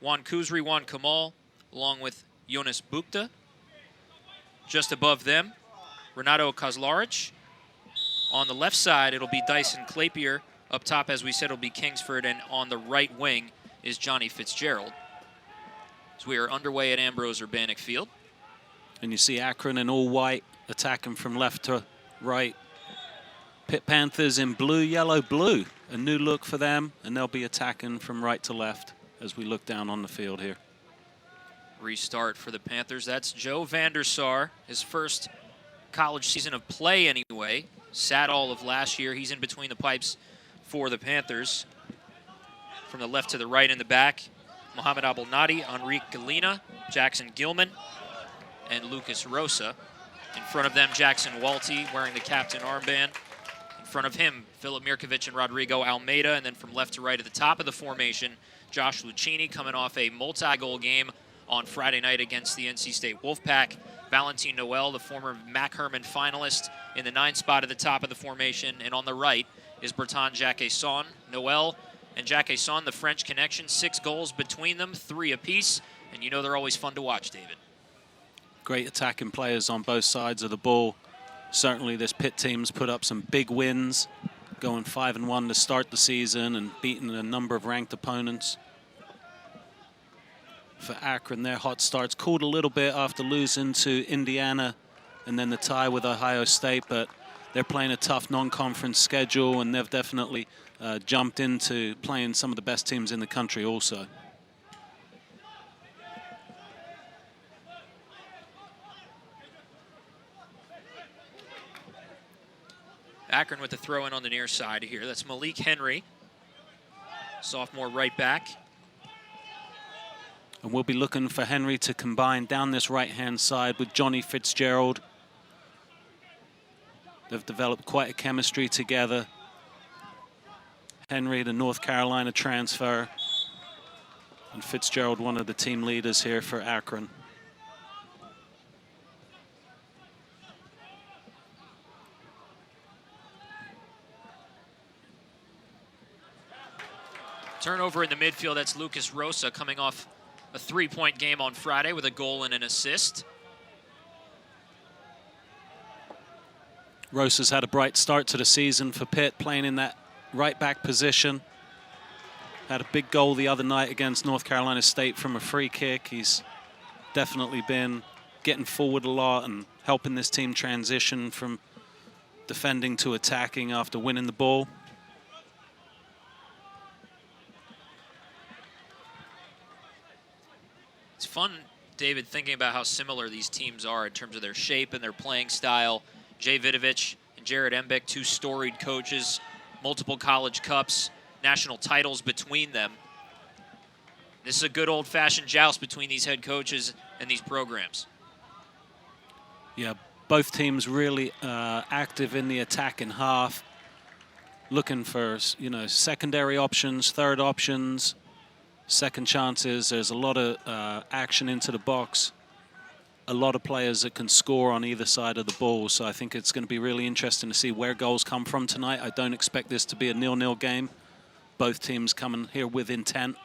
Juan Kuzri, Juan Kamal, along with Jonas Bukta. Just above them, Renato Kozlaric. On the left side, it'll be Dyson Clapier. Up top, as we said, it'll be Kingsford. And on the right wing is Johnny Fitzgerald. So we are underway at Ambrose Urbanic Field. And you see Akron in all white, attacking from left to right. Pitt Panthers in blue, yellow, blue. A new look for them, and they'll be attacking from right to left as we look down on the field here. Restart for the Panthers. That's Joe Vandersar, his first college season of play anyway. Sat all of last year. He's in between the pipes for the Panthers. From the left to the right in the back, Mohamed Abelnadi, Enrique Galina, Jackson Gilman, and Lucas Rosa. In front of them, Jackson Walty wearing the captain armband. In front of him, Philip Mirkovic and Rodrigo Almeida. And then from left to right at the top of the formation, Josh Lucchini coming off a multi-goal game on Friday night against the NC State Wolfpack. Valentin Noel, the former Mac Herman finalist, in the 9th spot at the top of the formation. And on the right is Bertrand Jacquesson. Noel and Jacquesson, the French connection, 6 goals between them, 3 apiece. And you know they're always fun to watch, David. Great attacking players on both sides of the ball. Certainly this Pitt team's put up some big wins, going 5-1 to start the season and beating a number of ranked opponents. For Akron, their hot starts cooled a little bit after losing to Indiana and then the tie with Ohio State, but they're playing a tough non-conference schedule, and they've definitely jumped into playing some of the best teams in the country also. Akron with the throw in on the near side here. That's Malik Henry, sophomore right back. And we'll be looking for Henry to combine down this right-hand side with Johnny Fitzgerald. They've developed quite a chemistry together. Henry, the North Carolina transfer, and Fitzgerald, one of the team leaders here for Akron. Turnover in the midfield, that's Lucas Rosa coming off a 3-point game on Friday with a goal and an assist. Rosa's had a bright start to the season for Pitt, playing in that right back position. Had a big goal the other night against North Carolina State from a free kick. He's definitely been getting forward a lot and helping this team transition from defending to attacking after winning the ball. It's fun, David, thinking about how similar these teams are in terms of their shape and their playing style. Jay Vidovich and Jared Embeck, 2 storied coaches, multiple college cups, national titles between them. This is a good old-fashioned joust between these head coaches and these programs. Yeah, both teams really active in the attacking half, looking for, you know, secondary options, third options, second chances. There's a lot of action into the box. A lot of players that can score on either side of the ball. So I think it's going to be really interesting to see where goals come from tonight. I don't expect this to be a 0-0 game. Both teams coming here with intent,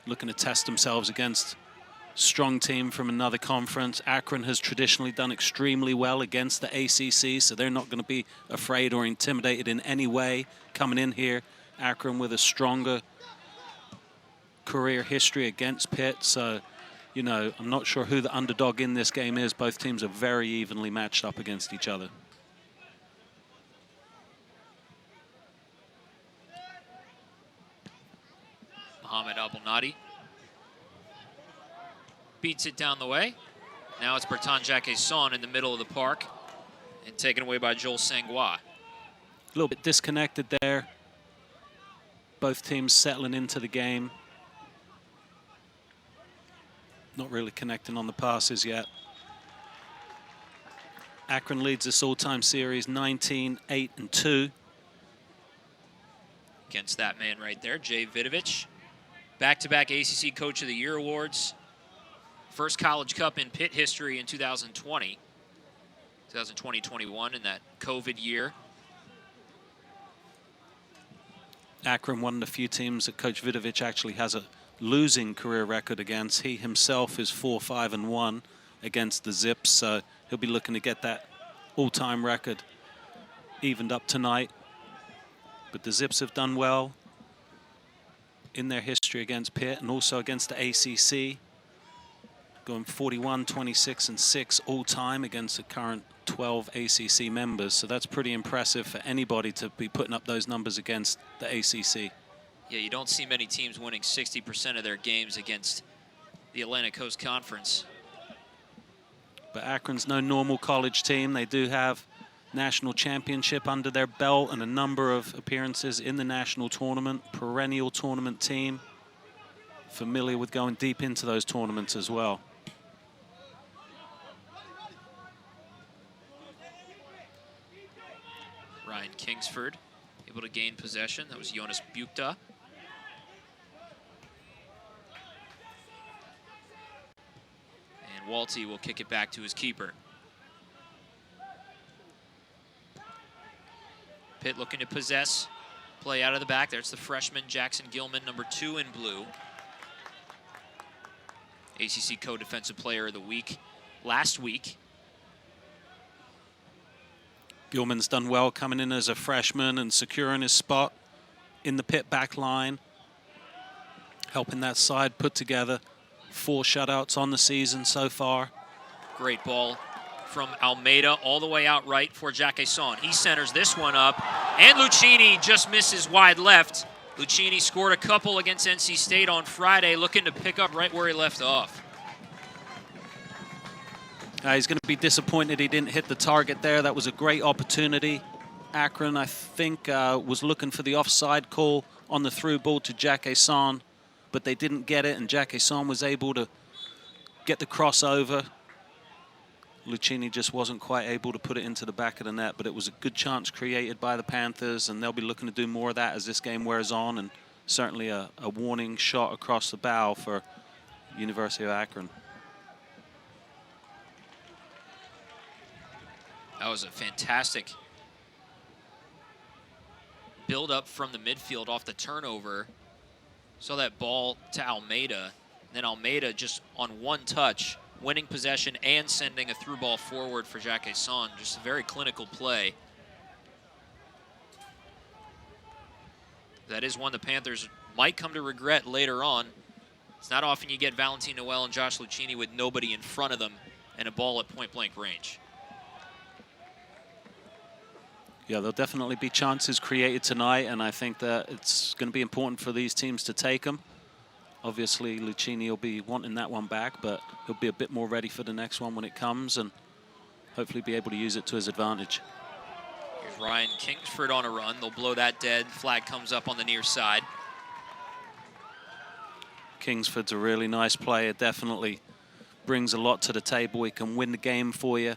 looking to test themselves against a strong team from another conference. Akron has traditionally done extremely well against the ACC, so they're not going to be afraid or intimidated in any way coming in here. Akron with a stronger career history against Pitt, so you know, I'm not sure who the underdog in this game is. Both teams are very evenly matched up against each other. Mohamed Abelnadi beats it down the way. Now it's Bertrand Jacquesson in the middle of the park and taken away by Joel Sangwa. A little bit disconnected there. Both teams settling into the game. Not really connecting on the passes yet. Akron leads this all-time series 19-8-2. Against that man right there, Jay Vidovich. Back-to-back ACC Coach of the Year awards. First College Cup in Pitt history in 2020. 2020-21 in that COVID year. Akron, one of the few teams that Coach Vidovich actually has a losing career record against. He himself is 4-5-1 against the Zips, so he'll be looking to get that all-time record evened up tonight. But the Zips have done well in their history against Pitt and also against the ACC, going 41, 26, and 6 all-time against the current 12 ACC members. So that's pretty impressive for anybody to be putting up those numbers against the ACC. Yeah, you don't see many teams winning 60% of their games against the Atlantic Coast Conference. But Akron's no normal college team. They do have national championship under their belt and a number of appearances in the national tournament, perennial tournament team, familiar with going deep into those tournaments as well. Ryan Kingsford able to gain possession. That was Jonas Bukta. And Walty will kick it back to his keeper. Pitt looking to possess. Play out of the back. There's the freshman Jackson Gilman, number 2 in blue. ACC Co-Defensive Player of the Week last week. Gilman's done well coming in as a freshman and securing his spot in the Pitt back line, helping that side put together 4 shutouts on the season so far. Great ball from Almeida all the way out right for Jacquesson. He centers this one up, and Lucchini just misses wide left. Lucchini scored a couple against NC State on Friday, looking to pick up right where he left off. He's going to be disappointed he didn't hit the target there. That was a great opportunity. Akron, I think, was looking for the offside call on the through ball to Jacquesson, but they didn't get it, and Jacquesson was able to get the crossover. Lucchini just wasn't quite able to put it into the back of the net, but it was a good chance created by the Panthers, and they'll be looking to do more of that as this game wears on, and certainly a warning shot across the bow for University of Akron. That was a fantastic build up from the midfield off the turnover. Saw that ball to Almeida, then Almeida just on one touch, winning possession and sending a through ball forward for Jacquesson. Just a very clinical play. That is one the Panthers might come to regret later on. It's not often you get Valentin Noel and Josh Lucchini with nobody in front of them and a ball at point-blank range. Yeah, there'll definitely be chances created tonight, and I think that it's going to be important for these teams to take them. Obviously, Lucchini will be wanting that one back, but he'll be a bit more ready for the next one when it comes and hopefully be able to use it to his advantage. Here's Ryan Kingsford on a run. They'll blow that dead. Flag comes up on the near side. Kingsford's a really nice player, definitely brings a lot to the table. He can win the game for you,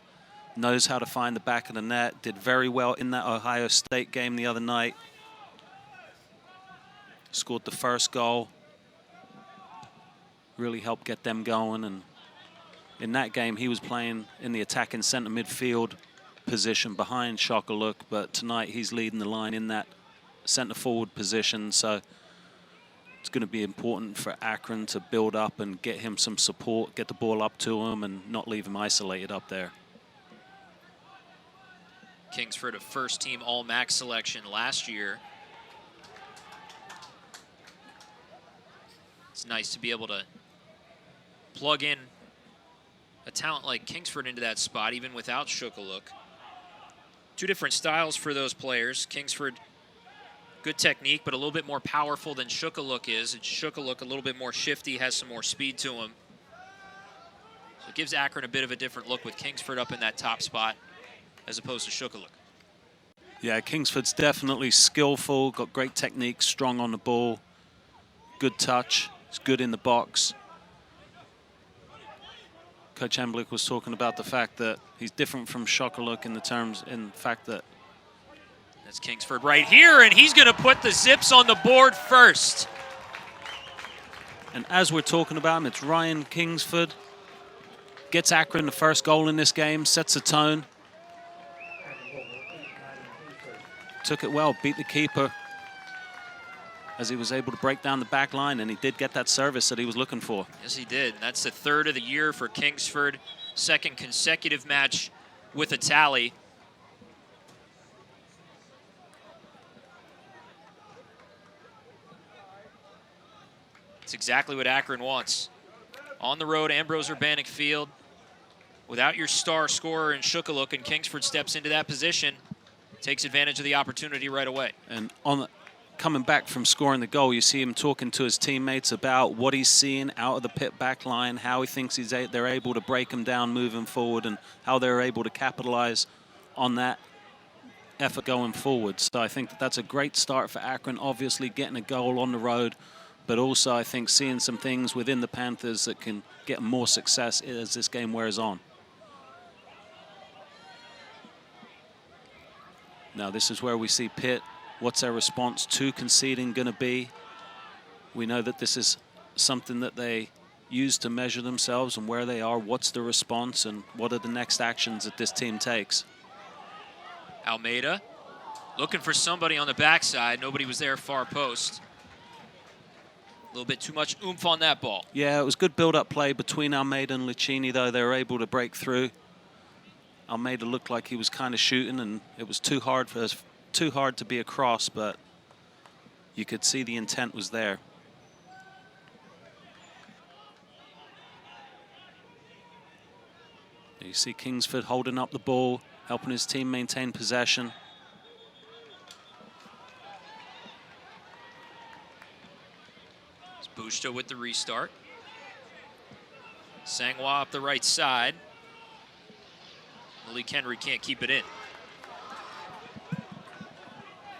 knows how to find the back of the net, did very well in that Ohio State game the other night. Scored the first goal. Really helped get them going, and in that game he was playing in the attacking center midfield position behind Shokaluk, but tonight he's leading the line in that center forward position, so it's going to be important for Akron to build up and get him some support, get the ball up to him and not leave him isolated up there. Kingsford, a first-team All-MAC selection last year. It's nice to be able to plug in a talent like Kingsford into that spot, even without Shokaluk. 2 different styles for those players. Kingsford, good technique, but a little bit more powerful than Shokaluk is. And Shokaluk a little bit more shifty, has some more speed to him. So it gives Akron a bit of a different look with Kingsford up in that top spot as opposed to Shokaluk. Yeah, Kingsford's definitely skillful, got great technique, strong on the ball, good touch, he's good in the box. Coach Emblick was talking about the fact that he's different from Shokaluk in the fact that that's Kingsford right here, and he's going to put the Zips on the board first. And as we're talking about him, it's Ryan Kingsford. Gets Akron the first goal in this game, sets the tone. Took it well, beat the keeper. as he was able to break down the back line, and he did get that service that he was looking for. Yes, he did. That's the third of the year for Kingsford. Second consecutive match with a tally. It's exactly what Akron wants. On the road, Ambrose Urbanic Field. Without your star scorer in Shukaluk, and Kingsford steps into that position, takes advantage of the opportunity right away. And coming back from scoring the goal, you see him talking to his teammates about what he's seeing out of the pit back line, how he thinks they're able to break him down moving forward, and how they're able to capitalize on that effort going forward. So I think that's a great start for Akron, obviously getting a goal on the road, but also I think seeing some things within the Panthers that can get more success as this game wears on. Now this is where we see Pitt. What's their response to conceding going to be? We know that this is something that they use to measure themselves and where they are. What's the response and what are the next actions that this team takes? Almeida looking for somebody on the backside. Nobody was there, far post. A little bit too much oomph on that ball. Yeah, it was good build-up play between Almeida and Lucchini, though. They were able to break through. Almeida looked like he was kind of shooting, and it was too hard to be across, but you could see the intent was there. You see Kingsford holding up the ball, helping his team maintain possession. It's Bushta with the restart. Sangwa up the right side. Malik Henry can't keep it in.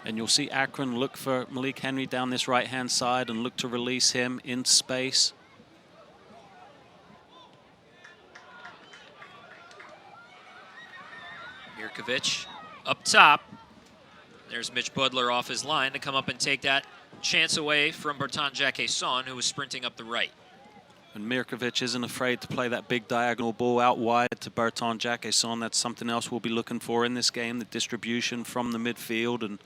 And you'll see Akron look for Malik Henry down this right-hand side and look to release him in space. Mirkovic up top. There's Mitch Budler off his line to come up and take that chance away from Bertrand Jacquesson, who was sprinting up the right. And Mirkovic isn't afraid to play that big diagonal ball out wide to Bertrand Jacquesson. That's something else we'll be looking for in this game, the distribution from the midfield, and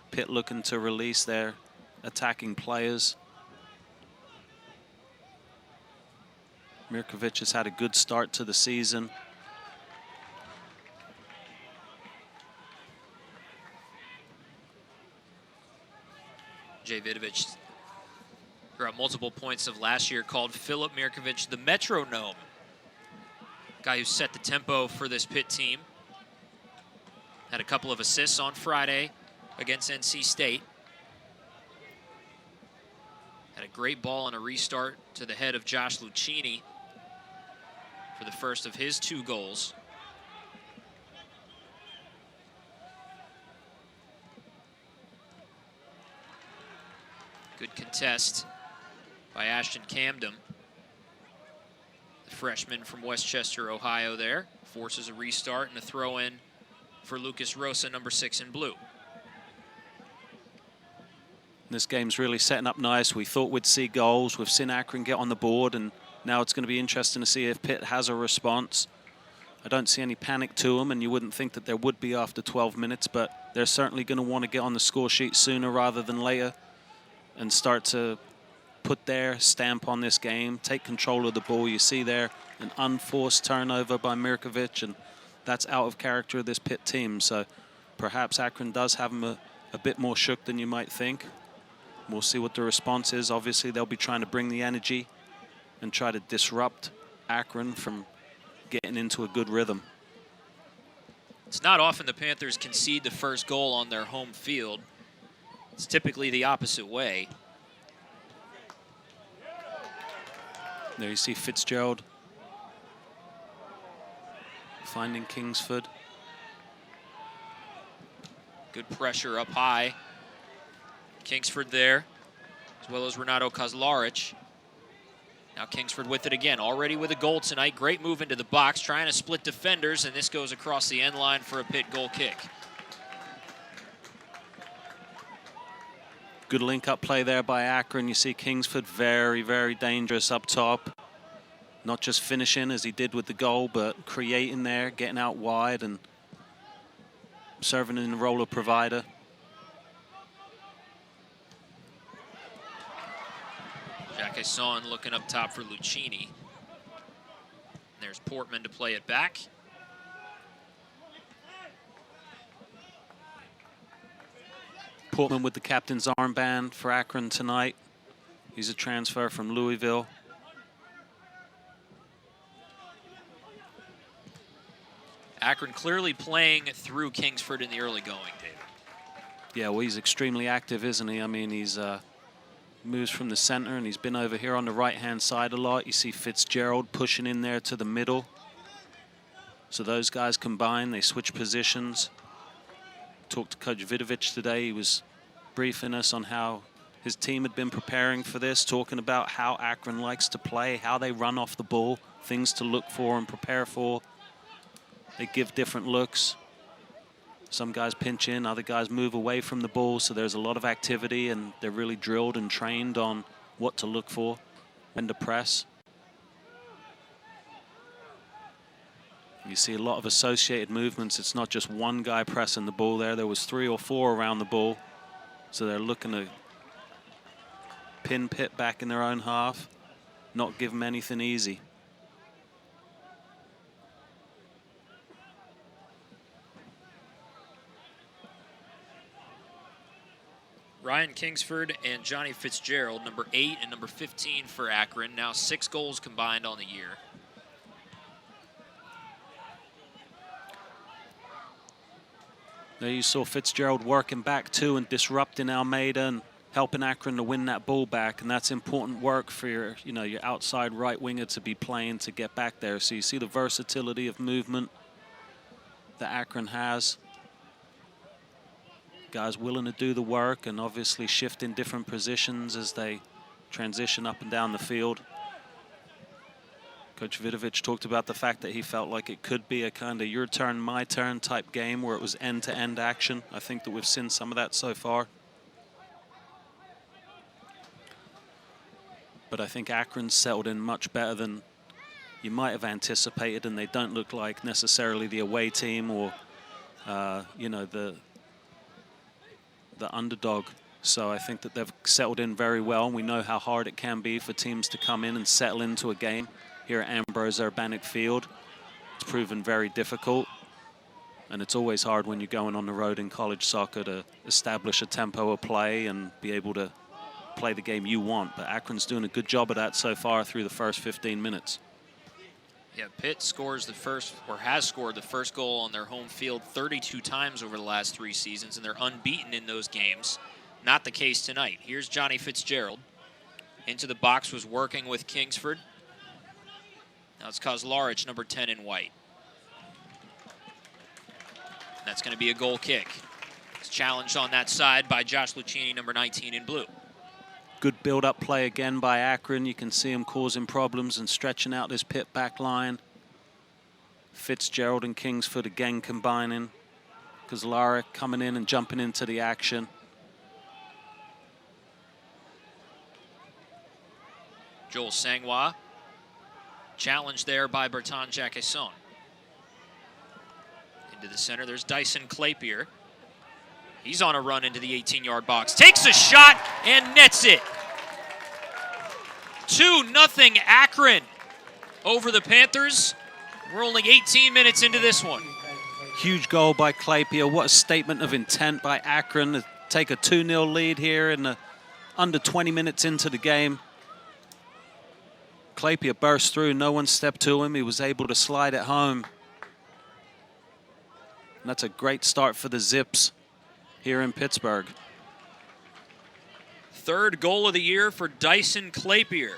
Pitt looking to release their attacking players. Mirkovic has had a good start to the season. Jay Vidovic, throughout multiple points of last year, called Philip Mirkovic the metronome. Guy who set the tempo for this Pitt team. Had a couple of assists on Friday against NC State. Had a great ball on a restart to the head of Josh Lucchini for the first of his 2 goals. Good contest by Ashton Camden. The freshman from Westchester, Ohio there. Forces a restart and a throw in for Lucas Rosa, number 6 in blue. This game's really setting up nice. We thought we'd see goals. We've seen Akron get on the board, and now it's going to be interesting to see if Pitt has a response. I don't see any panic to them, and you wouldn't think that there would be after 12 minutes, but they're certainly going to want to get on the score sheet sooner rather than later and start to put their stamp on this game, take control of the ball. You see there an unforced turnover by Mirkovic, and that's out of character of this Pitt team. So perhaps Akron does have them a bit more shook than you might think. We'll see what the response is. Obviously, they'll be trying to bring the energy and try to disrupt Akron from getting into a good rhythm. It's not often the Panthers concede the first goal on their home field. It's typically the opposite way. There you see Fitzgerald finding Kingsford. Good pressure up high. Kingsford there, as well as Renato Kozlaric. Now Kingsford with it again, already with a goal tonight. Great move into the box, trying to split defenders, and this goes across the end line for a Pitt goal kick. Good link-up play there by Akron. You see Kingsford very, very dangerous up top. Not just finishing as he did with the goal, but creating there, getting out wide and serving in the role of provider. Jacquesson looking up top for Lucchini. There's Portman to play it back. Portman with the captain's armband for Akron tonight. He's a transfer from Louisville. Akron clearly playing through Kingsford in the early going, David. Yeah, well, he's extremely active, isn't he? I mean, he's moves from the center, and he's been over here on the right-hand side a lot. You see Fitzgerald pushing in there to the middle. So those guys combine, they switch positions. Talked to Coach Vidovic today. He was briefing us on how his team had been preparing for this, talking about how Akron likes to play, how they run off the ball, things to look for and prepare for. They give different looks. Some guys pinch in, other guys move away from the ball, so there's a lot of activity, and they're really drilled and trained on what to look for, when to press. You see a lot of associated movements. It's not just one guy pressing the ball there. There was 3 or 4 around the ball, so they're looking to pin Pitt back in their own half, not give them anything easy. Ryan Kingsford and Johnny Fitzgerald, number 8 and number 15 for Akron. Now 6 goals combined on the year. There you saw Fitzgerald working back too and disrupting Almeida and helping Akron to win that ball back, and that's important work for your outside right winger to be playing to get back there. So you see the versatility of movement that Akron has. Guys willing to do the work and obviously shift in different positions as they transition up and down the field. Coach Vidovic talked about the fact that he felt like it could be a kind of your turn, my turn type game where it was end-to-end action. I think that we've seen some of that so far. But I think Akron's settled in much better than you might have anticipated, and they don't look like necessarily the away team or, the underdog. So I think that they've settled in very well, and we know how hard it can be for teams to come in and settle into a game here at Ambrose Urbanic Field. It's proven very difficult, and it's always hard when you're going on the road in college soccer to establish a tempo of play and be able to play the game you want. But Akron's doing a good job of that so far through the first 15 minutes. Yeah, Pitt scores the first, or has scored the first goal on their home field 32 times over the last 3 seasons, and they're unbeaten in those games. Not the case tonight. Here's Johnny Fitzgerald. Into the box, was working with Kingsford. Now it's Kozlarich, number 10 in white. That's going to be a goal kick. It's challenged on that side by Josh Lucchini, number 19 in blue. Good build-up play again by Akron. You can see him causing problems and stretching out this Pitt back line. Fitzgerald and Kingsford again combining. Kozlarich coming in and jumping into the action. Joel Sangwa. Challenged there by Bertrand Jacquesson. Into the center, there's Dyson Clapier. He's on a run into the 18-yard box. Takes a shot and nets it. 2-0 Akron over the Panthers. We're only 18 minutes into this one. Huge goal by Clapier. What a statement of intent by Akron to take a 2-0 lead here in the under 20 minutes into the game. Clapier burst through. No one stepped to him. He was able to slide it home. And that's a great start for the Zips here in Pittsburgh. 3rd goal of the year for Dyson Clapier.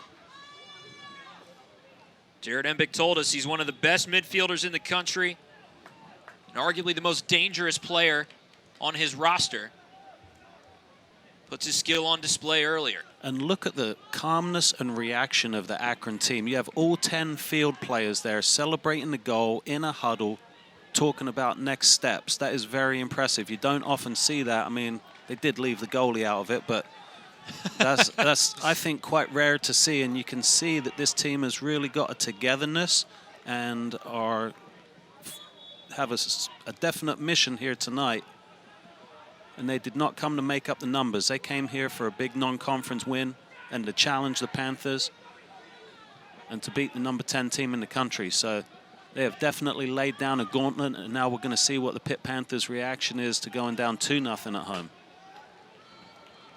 Jared Embick told us he's one of the best midfielders in the country and arguably the most dangerous player on his roster. Puts his skill on display earlier. And look at the calmness and reaction of the Akron team. You have all 10 field players there celebrating the goal in a huddle, talking about next steps. That is very impressive. You don't often see that. I mean, they did leave the goalie out of it, but that's I think, quite rare to see. And you can see that this team has really got a togetherness and have a definite mission here tonight. And they did not come to make up the numbers. They came here for a big non-conference win and to challenge the Panthers and to beat the number 10 team in the country. So they have definitely laid down a gauntlet, and now we're going to see what the Pitt Panthers' reaction is to going down 2-0 at home.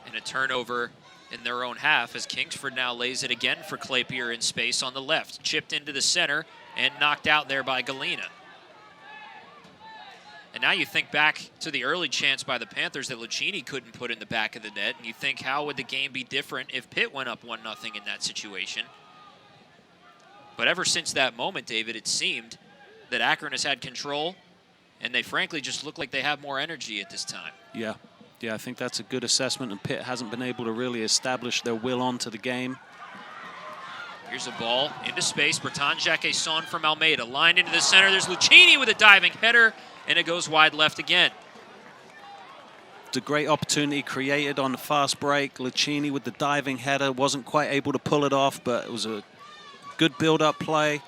And a turnover in their own half as Kingsford now lays it again for Claypier in space on the left. Chipped into the center and knocked out there by Galena. And now you think back to the early chance by the Panthers that Lucchini couldn't put in the back of the net, and you think, how would the game be different if Pitt went up 1-0 in that situation? But ever since that moment, David, it seemed that Akron has had control, and they frankly just look like they have more energy at this time. Yeah, I think that's a good assessment, and Pitt hasn't been able to really establish their will onto the game. Here's a ball into space. Bertrand Jacquesson from Almeida. Lined into the center. There's Lucchini with a diving header, and it goes wide left again. It's a great opportunity created on the fast break. Lucchini with the diving header wasn't quite able to pull it off, but it was a good build-up play.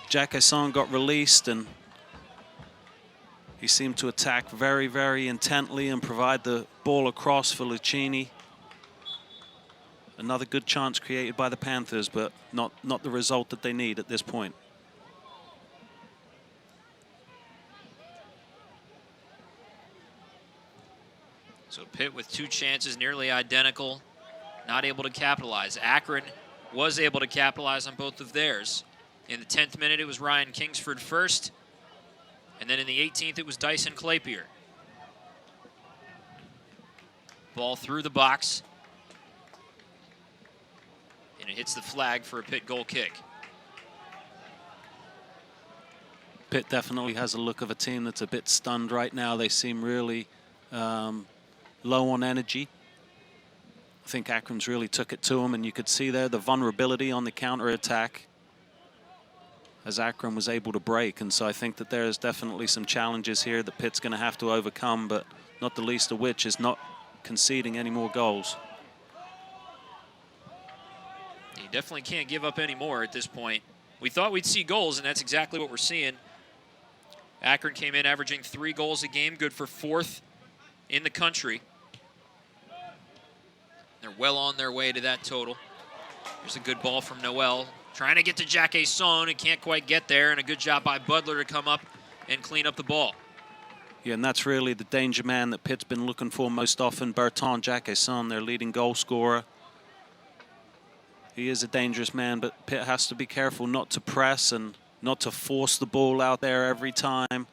Jacquesson got released, and he seemed to attack very, very intently and provide the ball across for Lucchini. Another good chance created by the Panthers, but not the result that they need at this point. So Pitt with two chances, nearly identical, not able to capitalize. Akron was able to capitalize on both of theirs. In the 10th minute, it was Ryan Kingsford first, and then in the 18th, it was Dyson Claypier. Ball through the box, and it hits the flag for a Pitt goal kick. Pitt definitely has a look of a team that's a bit stunned right now. They seem really low on energy. I think Akron's really took it to them, and you could see there the vulnerability on the counter-attack as Akron was able to break. And so I think that there is definitely some challenges here that Pitt's going to have to overcome, but not the least of which is not conceding any more goals. You definitely can't give up any more at this point. We thought we'd see goals, and that's exactly what we're seeing. Akron came in averaging 3 goals a game, good for 4th in the country. They're well on their way to that total. Here's a good ball from Noel. Trying to get to Jacquesson and can't quite get there, and a good job by Butler to come up and clean up the ball. Yeah, and that's really the danger man that Pitt's been looking for most often, Bertrand Jacquesson, their leading goal scorer. He is a dangerous man, but Pitt has to be careful not to press and not to force the ball out there every time.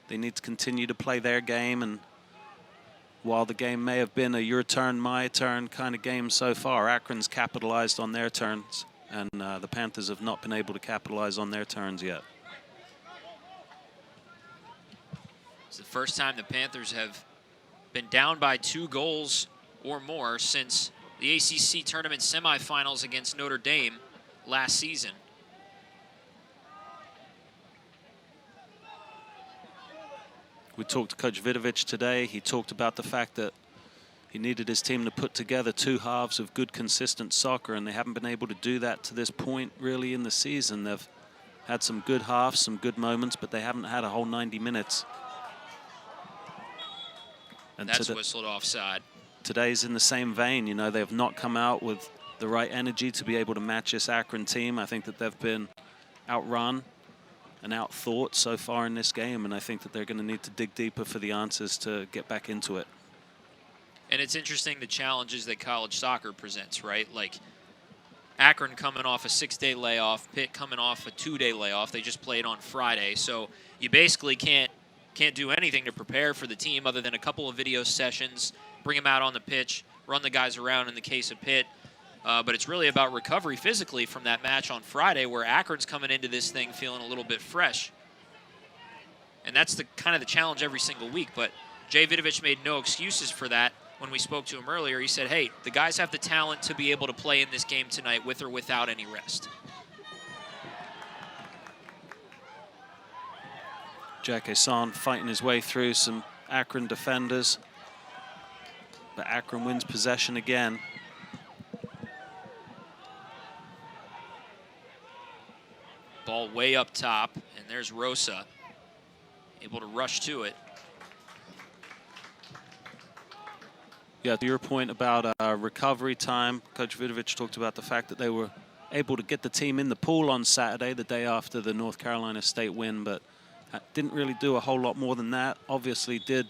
They need to continue to play their game, and while the game may have been a your turn, my turn kind of game so far, Akron's capitalized on their turns, and the Panthers have not been able to capitalize on their turns yet. It's the first time the Panthers have been down by 2 goals or more since the ACC tournament semifinals against Notre Dame last season. We talked to Coach Vidovic today. He talked about the fact that he needed his team to put together 2 halves of good, consistent soccer, and they haven't been able to do that to this point really in the season. They've had some good halves, some good moments, but they haven't had a whole 90 minutes. And that's whistled offside. Today's in the same vein. You know, they have not come out with the right energy to be able to match this Akron team. I think that they've been outrun and outthought so far in this game, and I think that they're going to need to dig deeper for the answers to get back into it. And it's interesting the challenges that college soccer presents, right? Like Akron coming off a 6-day layoff, Pitt coming off a 2-day layoff. They just played on Friday, so you basically can't do anything to prepare for the team other than a couple of video sessions, bring them out on the pitch, run the guys around in the case of Pitt. But it's really about recovery physically from that match on Friday, where Akron's coming into this thing feeling a little bit fresh. And that's the kind of the challenge every single week. But Jay Vidovic made no excuses for that when we spoke to him earlier. He said, hey, the guys have the talent to be able to play in this game tonight with or without any rest. Jacquesson fighting his way through some Akron defenders. But Akron wins possession again. Ball way up top, and there's Rosa, able to rush to it. Yeah, to your point about recovery time, Coach Vidovic talked about the fact that they were able to get the team in the pool on Saturday, the day after the North Carolina State win, but didn't really do a whole lot more than that. Obviously did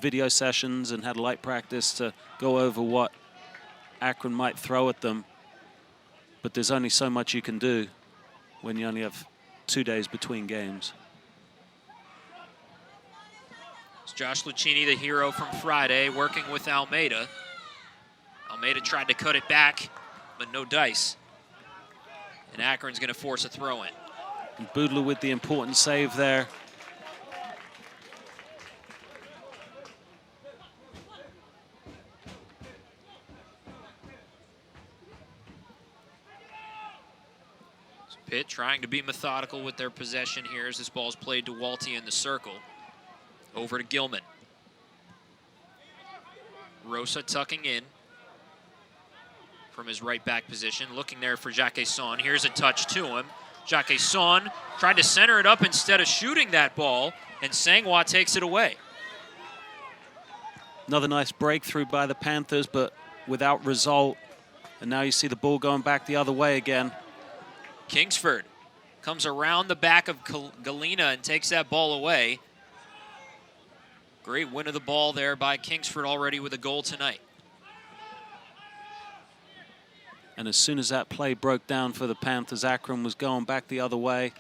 video sessions and had light practice to go over what Akron might throw at them. But there's only so much you can do when you only have 2 days between games. It's Josh Lucchini, the hero from Friday, working with Almeida. Almeida tried to cut it back, but no dice. And Akron's going to force a throw-in. Boodler with the important save there. Pitt trying to be methodical with their possession here as this ball's played to Walty in the circle. Over to Gilman. Rosa tucking in from his right back position, looking there for Jacques Son. Here's a touch to him. Jacques Son tried to center it up instead of shooting that ball, and Sangwa takes it away. Another nice breakthrough by the Panthers, but without result. And now you see the ball going back the other way again. Kingsford comes around the back of Galena and takes that ball away. Great win of the ball there by Kingsford, already with a goal tonight. And as soon as that play broke down for the Panthers, Akron was going back the other way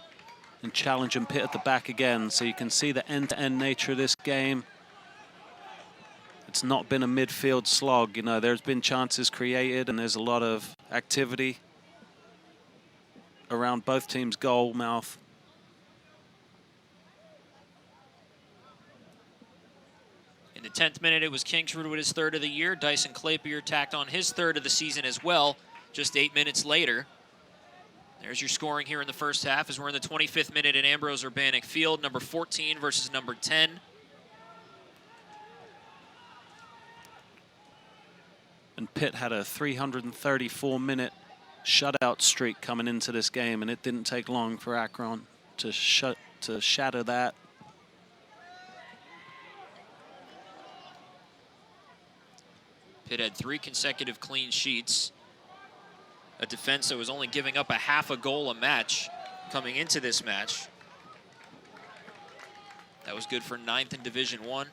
and challenging Pitt at the back again. So you can see the end-to-end nature of this game. It's not been a midfield slog. You know, there's been chances created and there's a lot of activity around both teams' goal mouth. In the 10th minute, it was Kingsford with his third of the year. Dyson Clapier tacked on his third of the season as well, just 8 minutes later. There's your scoring here in the first half as we're in the 25th minute at Ambrose Urbanic Field. Number 14 versus number 10. And Pitt had a 334-minute shutout streak coming into this game, and it didn't take long for Akron to shatter that. Pitt had 3 consecutive clean sheets. A defense that was only giving up a half a goal a match coming into this match. That was good for 9th in Division I.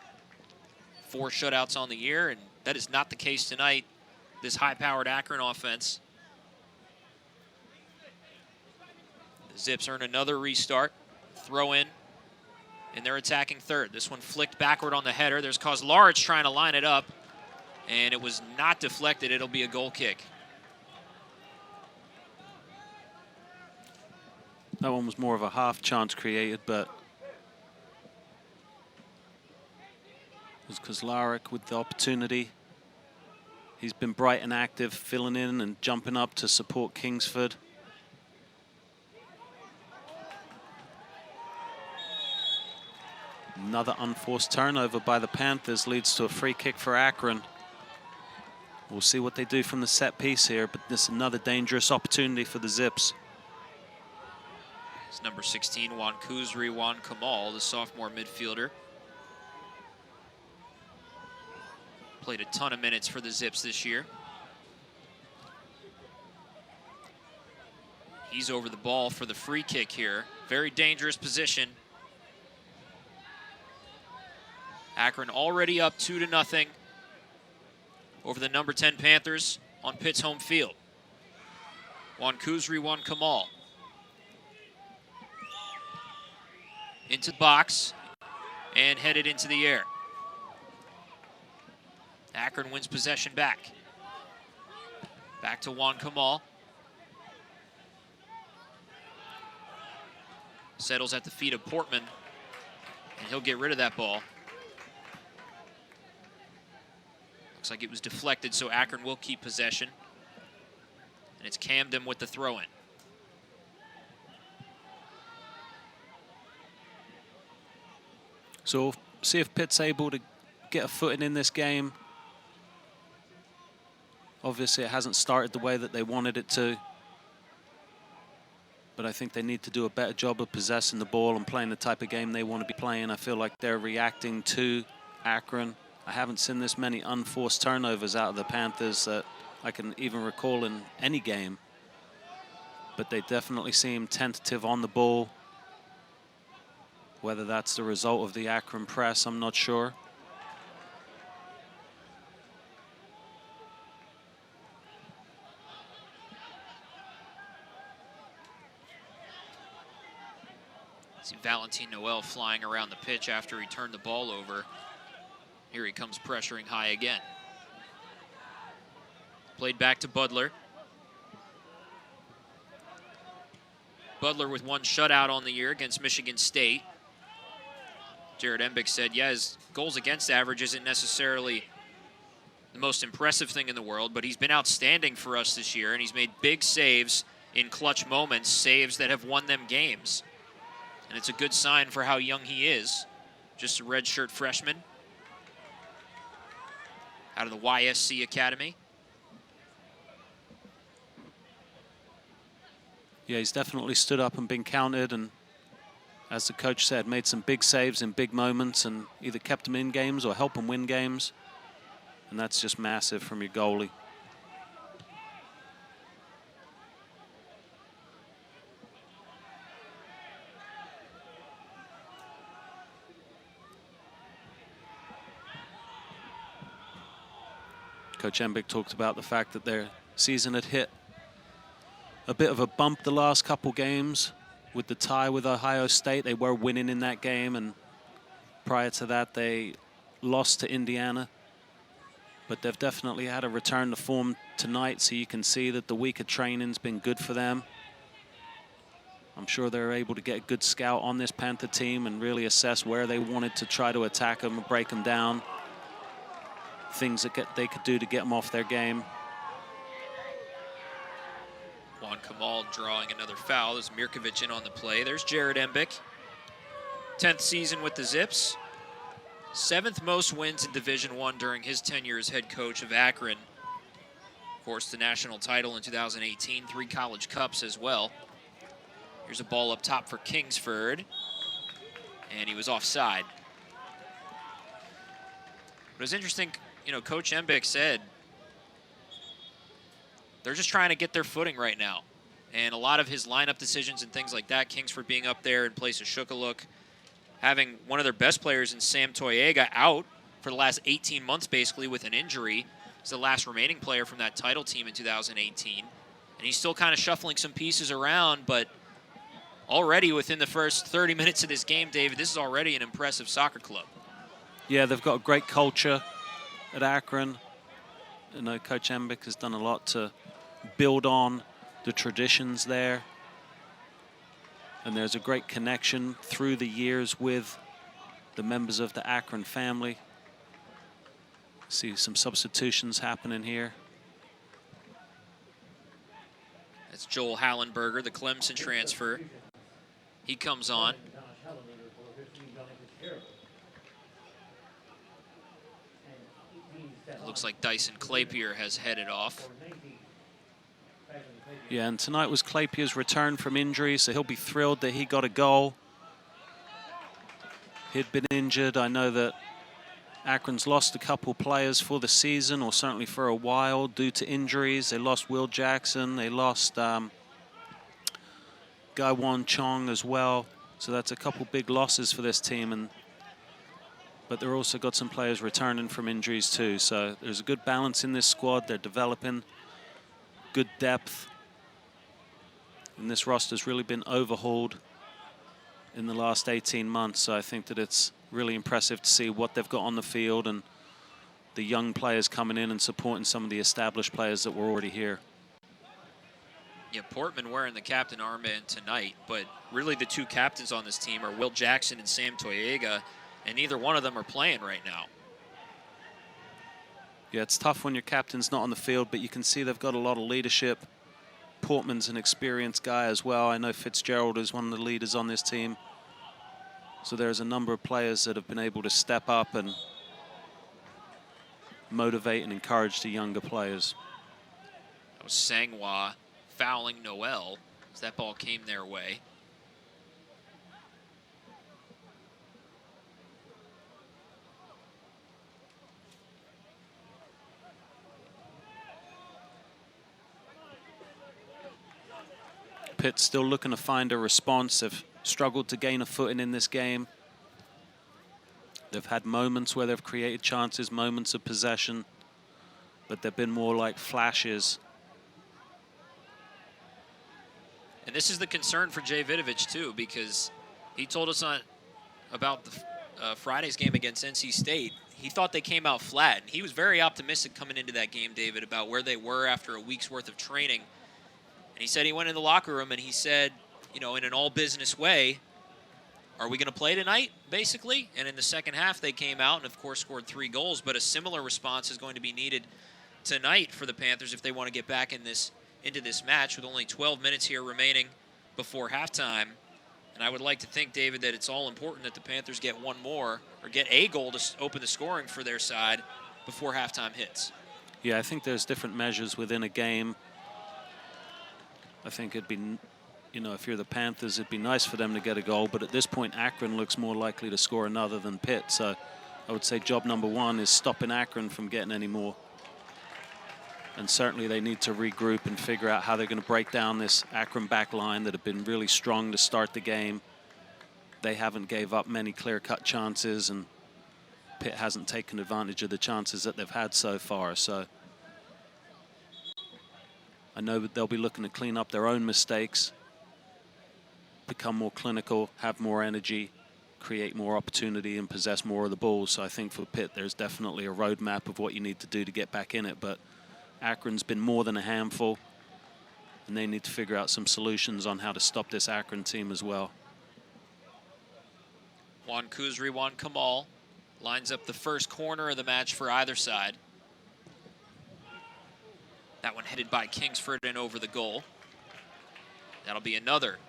4 shutouts on the year, and that is not the case tonight. This high-powered Akron offense. The Zips earn another restart. Throw in their attacking third. This one flicked backward on the header. There's Kozlarich trying to line it up, and it was not deflected. It'll be a goal kick. That one was more of a half chance created, but it was Kozlarich with the opportunity. He's been bright and active, filling in and jumping up to support Kingsford. Another unforced turnover by the Panthers leads to a free kick for Akron. We'll see what they do from the set piece here, but this is another dangerous opportunity for the Zips. It's number 16, Juan Kuzri, Juan Kamal, the sophomore midfielder. Played a ton of minutes for the Zips this year. He's over the ball for the free kick here. Very dangerous position. Akron already up 2-0 over the number 10 Panthers on Pitt's home field. Juan Kuzri, Juan Kamal. Into the box and headed into the air. Akron wins possession back. Back to Juan Kamal. Settles at the feet of Portman, and he'll get rid of that ball. Looks like it was deflected, so Akron will keep possession. And it's Camden with the throw-in. So we'll see if Pitt's able to get a footing in this game. Obviously, it hasn't started the way that they wanted it to. But I think they need to do a better job of possessing the ball and playing the type of game they want to be playing. I feel like they're reacting to Akron. I haven't seen this many unforced turnovers out of the Panthers that I can even recall in any game. But they definitely seem tentative on the ball. Whether that's the result of the Akron press, I'm not sure. See Valentin Noel flying around the pitch after he turned the ball over. Here he comes pressuring high again. Played back to Butler. Butler with one shutout on the year against Michigan State. Jared Embick said, yeah, his goals against average isn't necessarily the most impressive thing in the world, but he's been outstanding for us this year, and he's made big saves in clutch moments, saves that have won them games. And it's a good sign for how young he is. Just a redshirt freshman out of the YSC Academy. Yeah, he's definitely stood up and been counted, and as the coach said, made some big saves in big moments and either kept them in games or helped them win games. And that's just massive from your goalie. Coach Embick talked about the fact that their season had hit a bit of a bump the last couple games with the tie with Ohio State. They were winning in that game, and prior to that they lost to Indiana. But they've definitely had a return to form tonight, so you can see that the week of training's been good for them. I'm sure they're able to get a good scout on this Panther team and really assess where they wanted to try to attack them and break them down. Things that they could do to get them off their game. Juan Kamal drawing another foul. There's Mirkovic in on the play. There's Jared Embick. 10th season with the Zips. 7th most wins in Division I during his tenure as head coach of Akron. Of course, the national title in 2018, 3 college cups as well. Here's a ball up top for Kingsford, and he was offside. But it was interesting, you know, Coach Embick said they're just trying to get their footing right now. And a lot of his lineup decisions and things like that, Kingsford being up there in place of Shukaluk, having one of their best players in Sam Toyega out for the last 18 months basically with an injury. He's the last remaining player from that title team in 2018. And he's still kind of shuffling some pieces around, but already within the first 30 minutes of this game, David, this is already an impressive soccer club. Yeah, they've got a great culture at Akron. I know Coach Embick has done a lot to build on the traditions there. And there's a great connection through the years with the members of the Akron family. See some substitutions happening here. That's Joel Hallenberger, the Clemson transfer. He comes on. It looks like Dyson Clapier has headed off. Yeah, and tonight was Clapier's return from injury, so he'll be thrilled that he got a goal. He'd been injured. I know that Akron's lost a couple players for the season, or certainly for a while, due to injuries. They lost Will Jackson. They lost Gaiwan Chong as well. So that's a couple big losses for this team. But they've also got some players returning from injuries too. So there's a good balance in this squad. They're developing good depth. And this roster's really been overhauled in the last 18 months. So I think that it's really impressive to see what they've got on the field and the young players coming in and supporting some of the established players that were already here. Yeah, Portman wearing the captain armband tonight, but really the two captains on this team are Will Jackson and Sam Toyega, and neither one of them are playing right now. Yeah, it's tough when your captain's not on the field, but you can see they've got a lot of leadership. Portman's an experienced guy as well. I know Fitzgerald is one of the leaders on this team. So there's a number of players that have been able to step up and motivate and encourage the younger players. That was Sangwa fouling Noel as that ball came their way. Pitt still looking to find a response. They've struggled to gain a footing in this game. They've had moments where they've created chances, moments of possession, but they've been more like flashes. And this is the concern for Jay Vidovich, too, because he told us about the Friday's game against NC State. He thought they came out flat. He was very optimistic coming into that game, David, about where they were after a week's worth of training. And he said he went in the locker room and he said, you know, in an all-business way, are we going to play tonight, basically? And in the second half, they came out and, of course, scored 3 goals. But a similar response is going to be needed tonight for the Panthers if they want to get back into this match with only 12 minutes here remaining before halftime. And I would like to think, David, that it's all important that the Panthers get one more or get a goal to open the scoring for their side before halftime hits. Yeah, I think there's different measures within a game. I think it'd be, you know, if you're the Panthers, it'd be nice for them to get a goal. But at this point, Akron looks more likely to score another than Pitt. So I would say job number 1 is stopping Akron from getting any more. And certainly they need to regroup and figure out how they're going to break down this Akron back line that have been really strong to start the game. They haven't gave up many clear-cut chances, and Pitt hasn't taken advantage of the chances that they've had so far. So I know that they'll be looking to clean up their own mistakes, become more clinical, have more energy, create more opportunity, and possess more of the ball. So I think for Pitt, there's definitely a roadmap of what you need to do to get back in it. But Akron's been more than a handful, and they need to figure out some solutions on how to stop this Akron team as well. Juan Kuzri, Juan Kamal lines up the first corner of the match for either side. That one headed by Kingsford and over the goal. That'll be another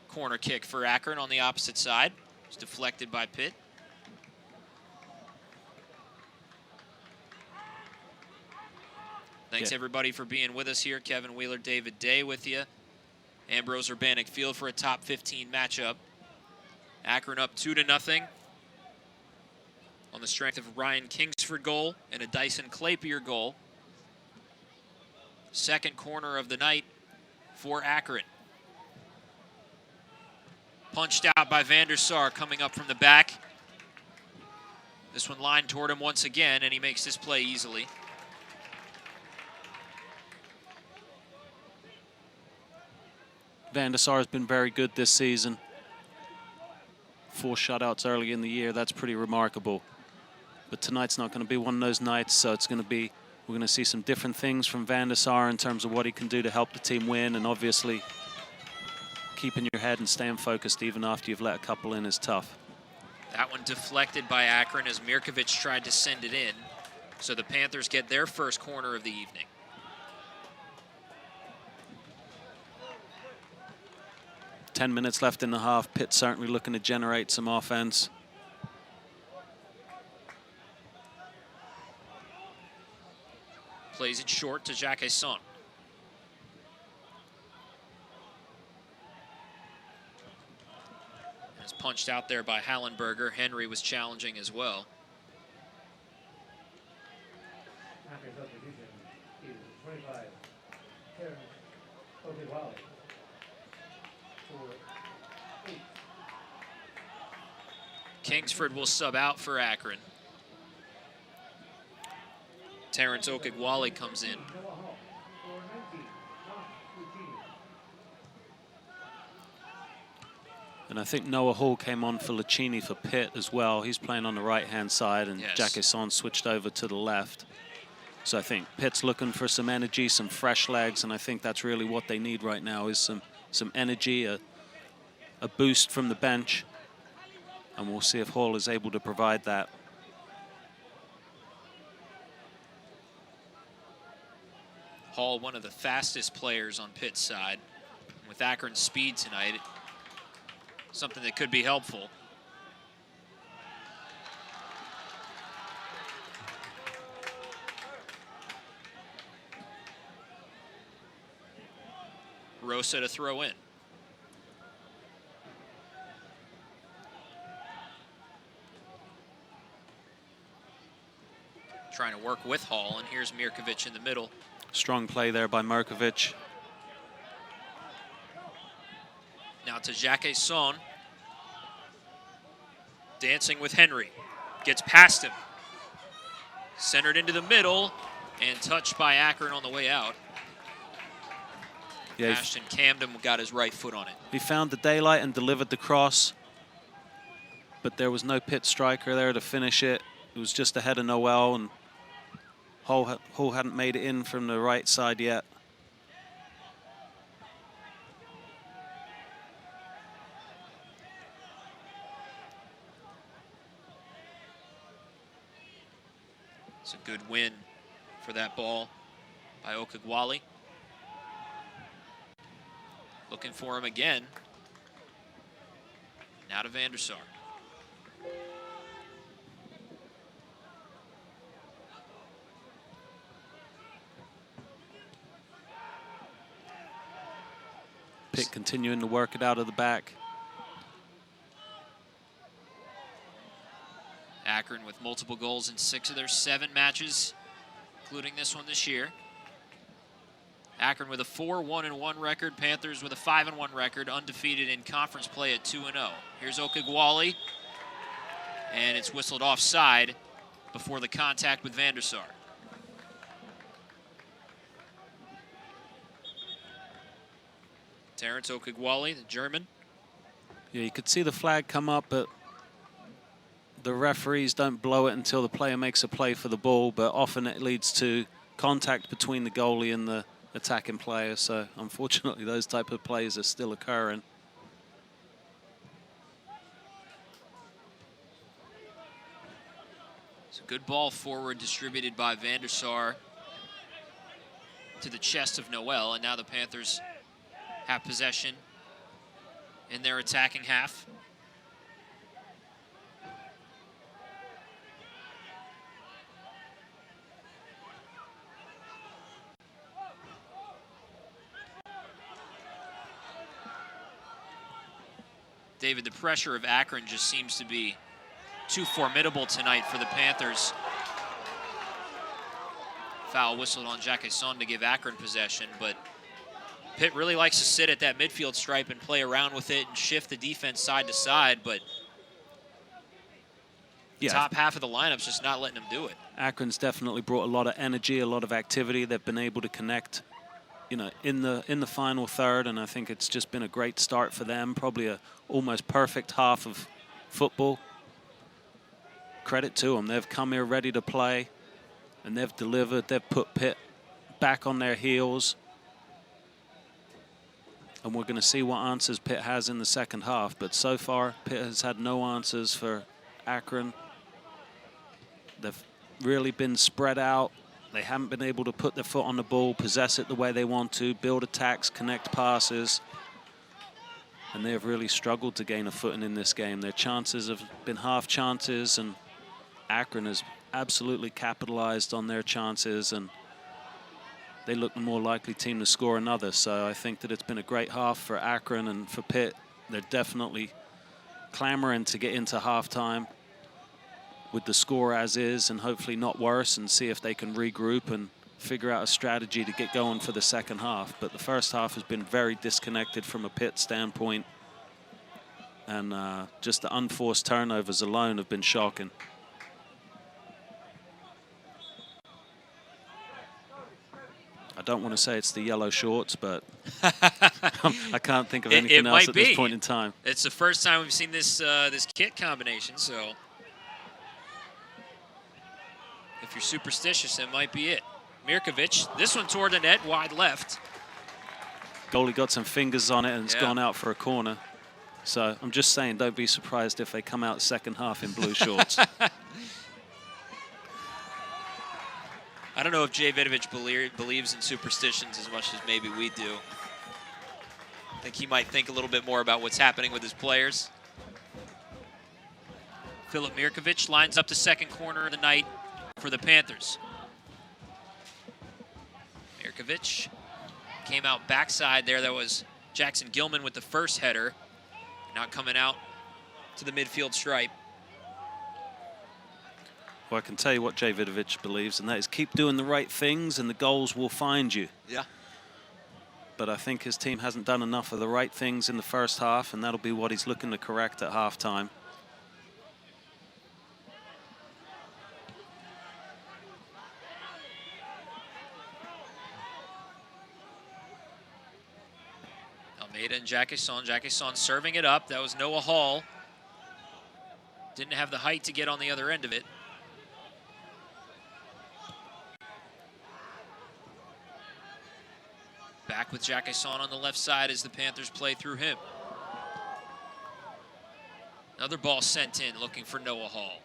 corner kick for Akron on the opposite side. It's deflected by Pitt. Thanks, everybody, for being with us here. Kevin Wheeler, David Day with you. Ambrose Urbanic Field for a top 15 matchup. Akron up 2-0 on the strength of Ryan Kingsford goal and a Dyson Clapier goal. Second corner of the night for Akron. Punched out by Van der Sar coming up from the back. This one lined toward him once again, and he makes this play easily. Van der Sar has been very good this season. 4 shutouts early in the year, that's pretty remarkable. But tonight's not going to be one of those nights, so it's going to be, we're going to see some different things from Van der Sar in terms of what he can do to help the team win, and obviously keeping your head and staying focused even after you've let a couple in is tough. That one deflected by Akron as Mirkovic tried to send it in. So the Panthers get their first corner of the evening. Ten minutes left in the half. Pitt certainly looking to generate some offense. Plays it short to Jacques Son. It's punched out there by Hallenberger. Henry was challenging as well. Kingsford will sub out for Akron. Terrence Okigwali comes in. And I think Noah Hall came on for Lucchini for Pitt as well. He's playing on the right-hand side, and yes. Jacques Son switched over to the left. So I think Pitt's looking for some energy, some fresh legs, and I think that's really what they need right now is some energy, a boost from the bench. And we'll see if Hall is able to provide that. Hall, one of the fastest players on Pitt's side. With Akron's speed tonight, something that could be helpful. Rosa to throw in. Trying to work with Hall, and here's Mirkovic in the middle. Strong play there by Mirkovic. Now to Jacques Son. Dancing with Henry. Gets past him. Centered into the middle and touched by Akron on the way out. Yeah, Ashton Camden got his right foot on it. He found the daylight and delivered the cross, but there was no Pitt striker there to finish it. It was just ahead of Noel, and Hull hadn't made it in from the right side yet. It's a good win for that ball by Okigwali. Looking for him again. Now to Van der Sar. Pitt continuing to work it out of the back. Akron with multiple goals in 6 of their 7 matches, including this one this year. Akron with a 4-1-1 record. Panthers with a 5-1 record, undefeated in conference play at 2-0. Here's Okigwali, and it's whistled offside before the contact with Van der Sar. Terrence Okigwali, the German. Yeah, you could see the flag come up, but the referees don't blow it until the player makes a play for the ball, but often it leads to contact between the goalie and the attacking player. So unfortunately, those type of plays are still occurring. It's a good ball forward distributed by Van der Sar to the chest of Noel, and now the Panthers have possession in their attacking half. David, the pressure of Akron just seems to be too formidable tonight for the Panthers. Foul whistled on Jacques Son to give Akron possession, but Pitt really likes to sit at that midfield stripe and play around with it and shift the defense side to side, but the top half of the lineup's just not letting them do it. Akron's definitely brought a lot of energy, a lot of activity. They've been able to connect, you know, in the final third, and I think it's just been a great start for them. Probably a almost perfect half of football. Credit to them. They've come here ready to play, and they've delivered. They've put Pitt back on their heels. And we're going to see what answers Pitt has in the second half. But so far, Pitt has had no answers for Akron. They've really been spread out. They haven't been able to put their foot on the ball, possess it the way they want to, build attacks, connect passes. And they have really struggled to gain a footing in this game. Their chances have been half chances, and Akron has absolutely capitalized on their chances, and they look the more likely team to score another. So I think that it's been a great half for Akron, and for Pitt, they're definitely clamoring to get into halftime with the score as is, and hopefully not worse, and see if they can regroup and figure out a strategy to get going for the second half. But the first half has been very disconnected from a Pitt standpoint, and just the unforced turnovers alone have been shocking. I don't want to say it's the yellow shorts, but I can't think of anything else at this point in time. It's the first time we've seen this this kit combination, so if you're superstitious, it might be it. Mirkovic, this one toward the net, wide left. Goalie got some fingers on it, and it's gone out for a corner. So I'm just saying, don't be surprised if they come out second half in blue shorts. I don't know if Jay Vidovic believes in superstitions as much as maybe we do. I think he might think a little bit more about what's happening with his players. Filip Mirkovic lines up the second corner of the night for the Panthers. Mirkovic came out backside there. That was Jackson Gilman with the first header. Not coming out to the midfield stripe. Well, I can tell you what Jay Vidovic believes, and that is keep doing the right things and the goals will find you. Yeah. but I think his team hasn't done enough of the right things in the first half, and that'll be what he's looking to correct at halftime. Almeida and Jacquesson. Jacquesson serving it up. That was Noah Hall. Didn't have the height to get on the other end of it. Back with Jacquesson on the left side as the Panthers play through him. Another ball sent in, looking for Noah Hall.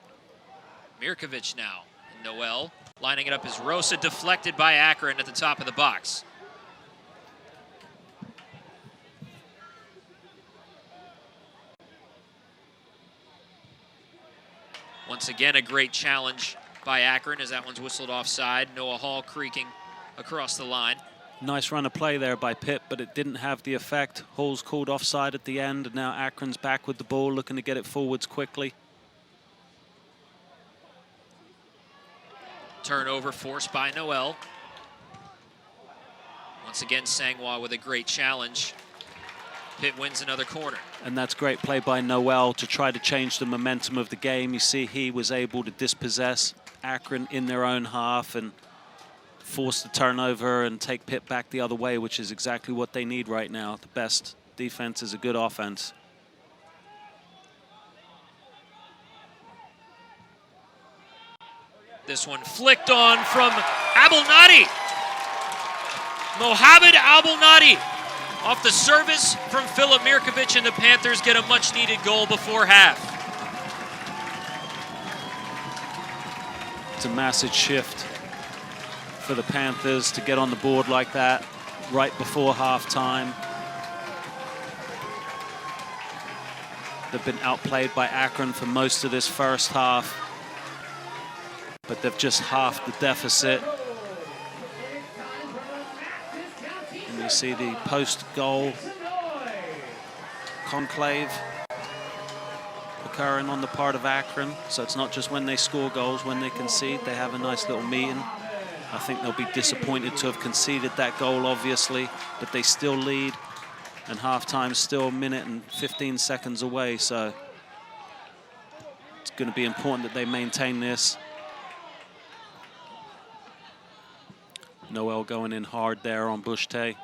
Mirkovic now. And Noel lining it up as Rosa, deflected by Akron at the top of the box. Once again, a great challenge by Akron as that one's whistled offside. Noah Hall creaking across the line. Nice run of play there by Pitt, but it didn't have the effect. Hall's called offside at the end, and now Akron's back with the ball, looking to get it forwards quickly. Turnover forced by Noel. Once again, Sangwa with a great challenge. Pitt wins another corner. And that's great play by Noel to try to change the momentum of the game. You see he was able to dispossess Akron in their own half and force the turnover and take Pitt back the other way, which is exactly what they need right now. The best defense is a good offense. This one flicked on from Abelnati. Mohamed Abelnati off the service from Filip Mirkovic, and the Panthers get a much-needed goal before half. It's a massive shift for the Panthers to get on the board like that right before halftime. They've been outplayed by Akron for most of this first half, but they've just halved the deficit. And you see the post-goal conclave occurring on the part of Akron. So it's not just when they score goals, when they concede, they have a nice little meeting. I think they'll be disappointed to have conceded that goal, obviously, but they still lead, and halftime's still a minute and 15 seconds away, so it's going to be important that they maintain this. Noel going in hard there on Bushte.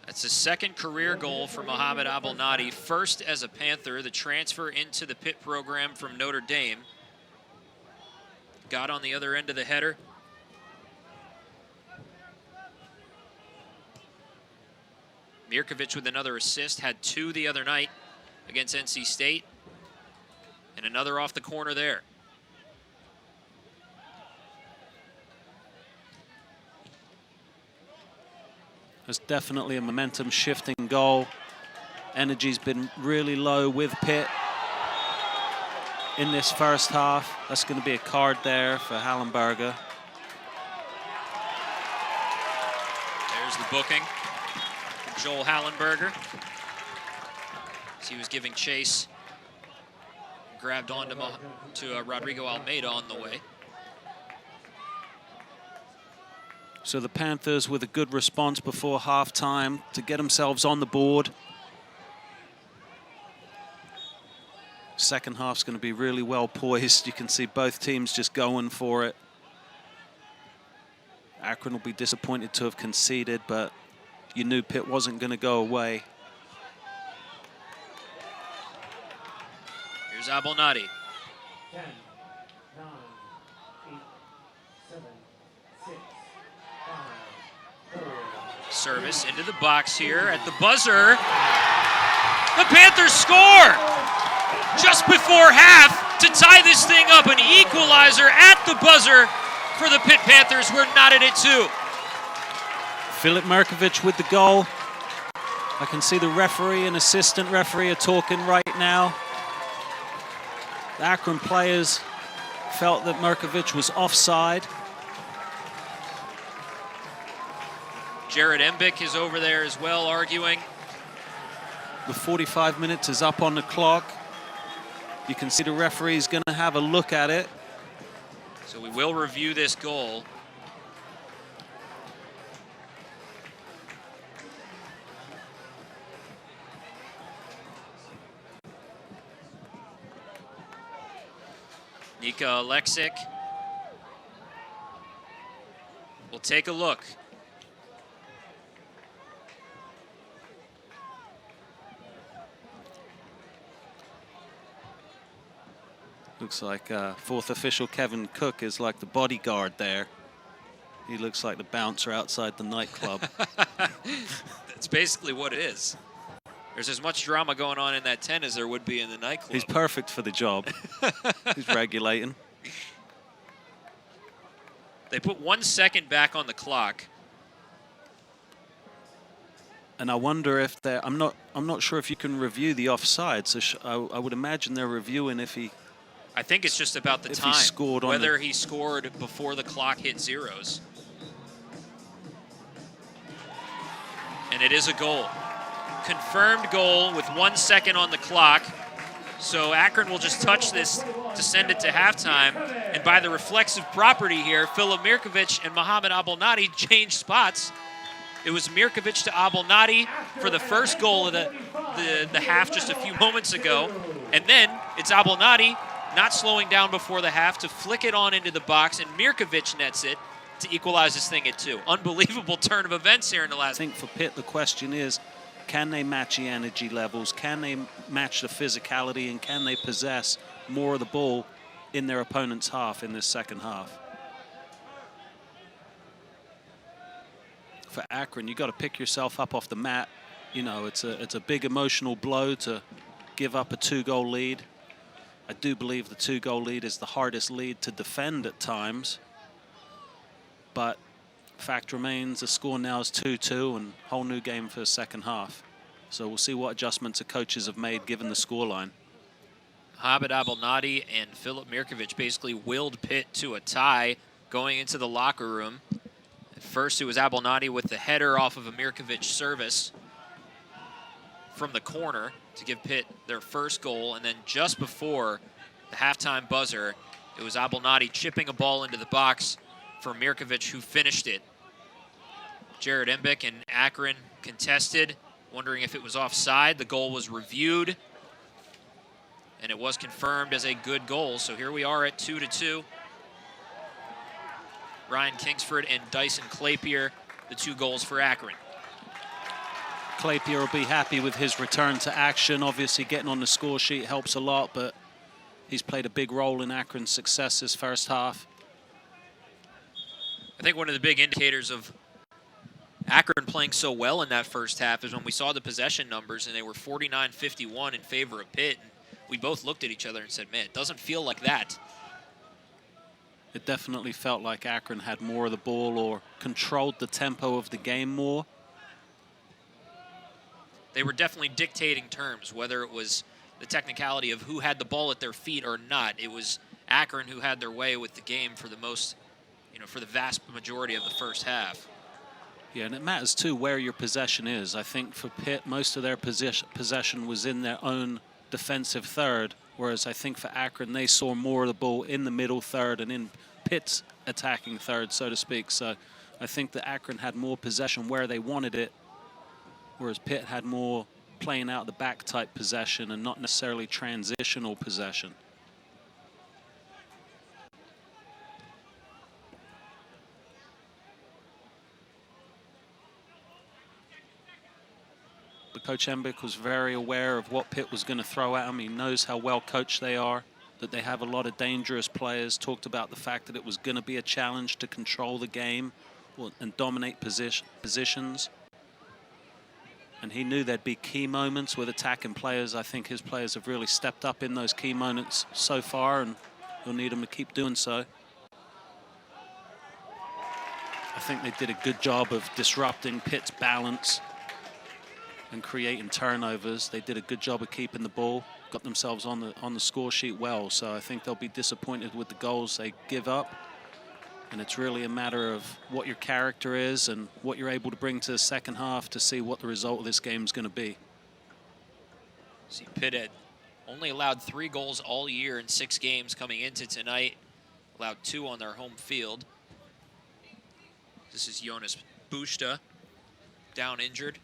That's his second career goal for Mohamed Abelnati, first as a Panther, the transfer into the Pitt program from Notre Dame. Got on the other end of the header. Mirkovic with another assist, had 2 the other night against NC State, and another off the corner there. There's definitely a momentum shifting goal. Energy's been really low with Pitt in this first half. That's going to be a card there for Hallenberger. There's the booking from Joel Hallenberger. As he was giving chase, grabbed onto Rodrigo Almeida on the way. So the Panthers with a good response before halftime to get themselves on the board. Second half's going to be really well poised. You can see both teams just going for it. Akron will be disappointed to have conceded, but you knew Pitt wasn't going to go away. Here's Abelnati. 10, 9, 8, 7, 6, 5, 4. Service into the box here at the buzzer. The Panthers score just before half to tie this thing up. An equalizer at the buzzer for the Pitt Panthers. We're knotted at 2. Filip Mirkovic with the goal. I can see the referee and assistant referee are talking right now. The Akron players felt that Mirkovic was offside. Jared Embick is over there as well, arguing. The 45 minutes is up on the clock. You can see the referee's going to have a look at it. So we will review this goal. Nika Alexic will take a look. Looks like fourth official Kevin Cook is like the bodyguard there. He looks like the bouncer outside the nightclub. That's basically what it is. There's as much drama going on in that tent as there would be in the nightclub. He's perfect for the job. He's regulating. They put 1 second back on the clock. And I wonder if they're, I'm not sure if you can review the offside. So I would imagine they're reviewing if he. I think it's just about the if time, he scored on whether he scored before the clock hit zeros. And it is a goal. Confirmed goal with 1 second on the clock. So Akron will just touch this to send it to halftime. And by the reflexive property here, Filip Mirkovic and Mohamed Abdelnadi changed spots. It was Mirkovic to Abdelnadi for the first goal of the half just a few moments ago. And then it's Abdelnadi not slowing down before the half to flick it on into the box, and Mirkovic nets it to equalize this thing at 2. Unbelievable turn of events here in the last. I think for Pitt, the question is, can they match the energy levels? Can they match the physicality? And can they possess more of the ball in their opponent's half in this second half? For Akron, you got to pick yourself up off the mat. You know, it's a big emotional blow to give up a 2-goal lead. I do believe the 2-goal lead is the hardest lead to defend at times. But fact remains, the score now is 2-2 and whole new game for the second half. So we'll see what adjustments the coaches have made given the scoreline. Mohamed Abdelnadi and Filip Mirkovic basically willed Pitt to a tie going into the locker room. At first it was Abdelnadi with the header off of a Mirkovic service from the corner to give Pitt their first goal, and then just before the halftime buzzer, it was Abdelnadi chipping a ball into the box for Mirkovic, who finished it. Jared Embick and Akron contested, wondering if it was offside. The goal was reviewed, and it was confirmed as a good goal. So here we are at 2-2. Ryan Kingsford and Dyson Clapier, the 2 goals for Akron. Clapier will be happy with his return to action. Obviously, getting on the score sheet helps a lot, but he's played a big role in Akron's success this first half. I think one of the big indicators of Akron playing so well in that first half is when we saw the possession numbers, and they were 49-51 in favor of Pitt. And we both looked at each other and said, man, it doesn't feel like that. It definitely felt like Akron had more of the ball or controlled the tempo of the game more. They were definitely dictating terms, whether it was the technicality of who had the ball at their feet or not. It was Akron who had their way with the game for the most, for the vast majority of the first half. Yeah, and it matters too where your possession is. I think for Pitt, most of their possession was in their own defensive third, whereas I think for Akron, they saw more of the ball in the middle third and in Pitt's attacking third, so to speak. So I think that Akron had more possession where they wanted it, whereas Pitt had more playing out the back type possession and not necessarily transitional possession. But Coach Embick was very aware of what Pitt was going to throw at him. He knows how well coached they are, that they have a lot of dangerous players. Talked about the fact that it was going to be a challenge to control the game and dominate positions. And he knew there'd be key moments with attacking players. I think his players have really stepped up in those key moments so far, and he'll need them to keep doing so. I think they did a good job of disrupting Pitt's balance and creating turnovers. They did a good job of keeping the ball, got themselves on the score sheet well. So I think they'll be disappointed with the goals they give up. And it's really a matter of what your character is and what you're able to bring to the second half to see what the result of this game is going to be. See, Pitt had only allowed 3 goals all year in 6 games coming into tonight. Allowed 2 on their home field. This is Jonas Busta, down injured.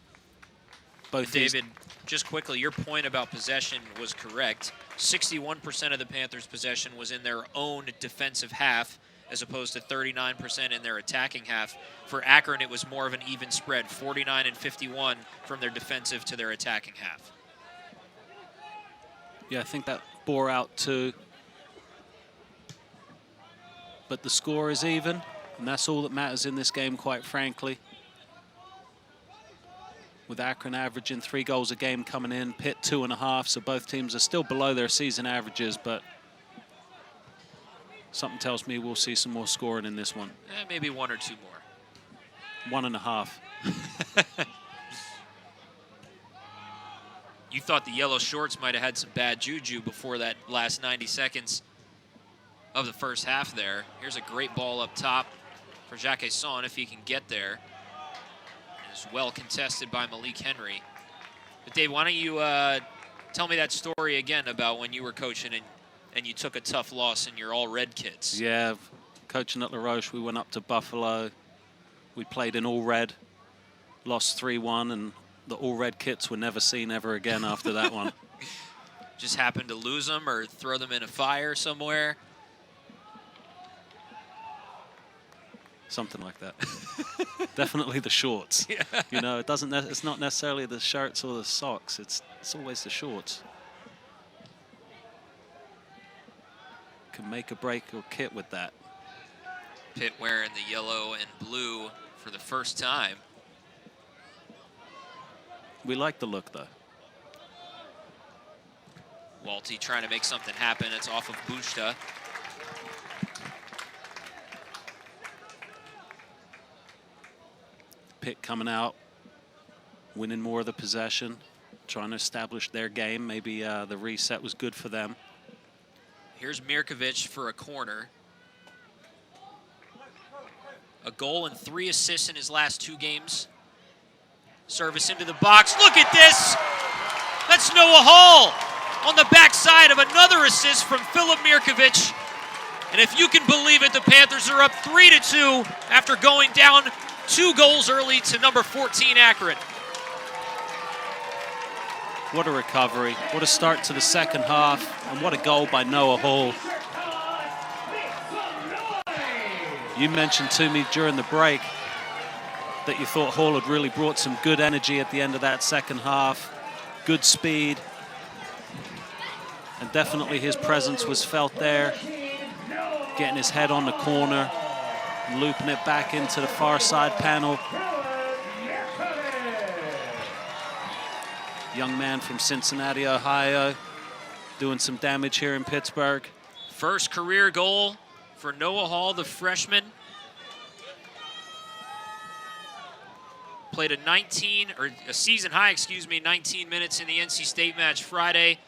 Both David, just quickly, your point about possession was correct. 61% of the Panthers' possession was in their own defensive half, as opposed to 39% in their attacking half. For Akron, it was more of an even spread, 49 and 51 from their defensive to their attacking half. Yeah, I think that bore out too. But the score is even, and that's all that matters in this game, quite frankly. With Akron averaging 3 goals a game coming in, Pitt 2.5, so both teams are still below their season averages, but something tells me we'll see some more scoring in this one. Maybe 1 or 2 more. 1.5. You thought the yellow shorts might have had some bad juju before that last 90 seconds of the first half there. Here's a great ball up top for Jacques Son if he can get there. It's well contested by Malik Henry. But Dave, why don't you tell me that story again about when you were coaching and you took a tough loss in your all-red kits. Yeah, coaching at La Roche, we went up to Buffalo. We played in all red, lost 3-1, and the all red kits were never seen ever again after that one. Just happened to lose them or throw them in a fire somewhere? Something like that. Definitely the shorts. Yeah. You know, it's not necessarily the shirts or the socks. It's always the shorts. Can make a break or kit with that. Pitt wearing the yellow and blue for the first time. We like the look, though. Walty trying to make something happen. It's off of Bushta. Pitt coming out, winning more of the possession, trying to establish their game. Maybe the reset was good for them. Here's Mirkovic for a corner. A goal and 3 assists in his last 2 games. Service into the box. Look at this! That's Noah Hall on the backside of another assist from Filip Mirkovic. And if you can believe it, the Panthers are up 3-2 after going down 2 goals early to number 14 Akron. What a recovery. What a start to the second half. And what a goal by Noah Hall. You mentioned to me during the break that you thought Hall had really brought some good energy at the end of that second half. Good speed. And definitely his presence was felt there. Getting his head on the corner. Looping it back into the far side panel. Young man from Cincinnati, Ohio, doing some damage here in Pittsburgh. First career goal for Noah Hall, the freshman. Played a season high, 19 minutes in the NC State match Friday.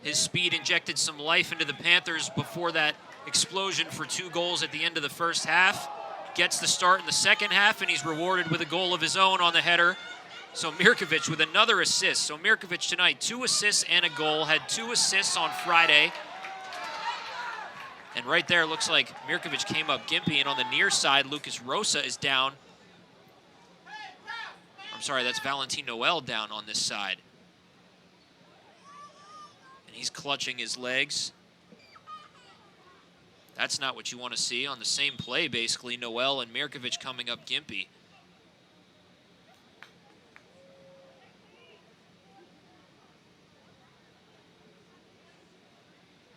His speed injected some life into the Panthers before that explosion for 2 goals at the end of the first half. Gets the start in the second half, and he's rewarded with a goal of his own on the header. So Mirkovic with another assist. So Mirkovic tonight, 2 assists and a goal. Had 2 assists on Friday. And right there, looks like Mirkovic came up gimpy, and on the near side, Lucas Rosa is down. I'm sorry, that's Valentin Noel down on this side. And he's clutching his legs. That's not what you want to see on the same play, basically. Noel and Mirkovic coming up gimpy.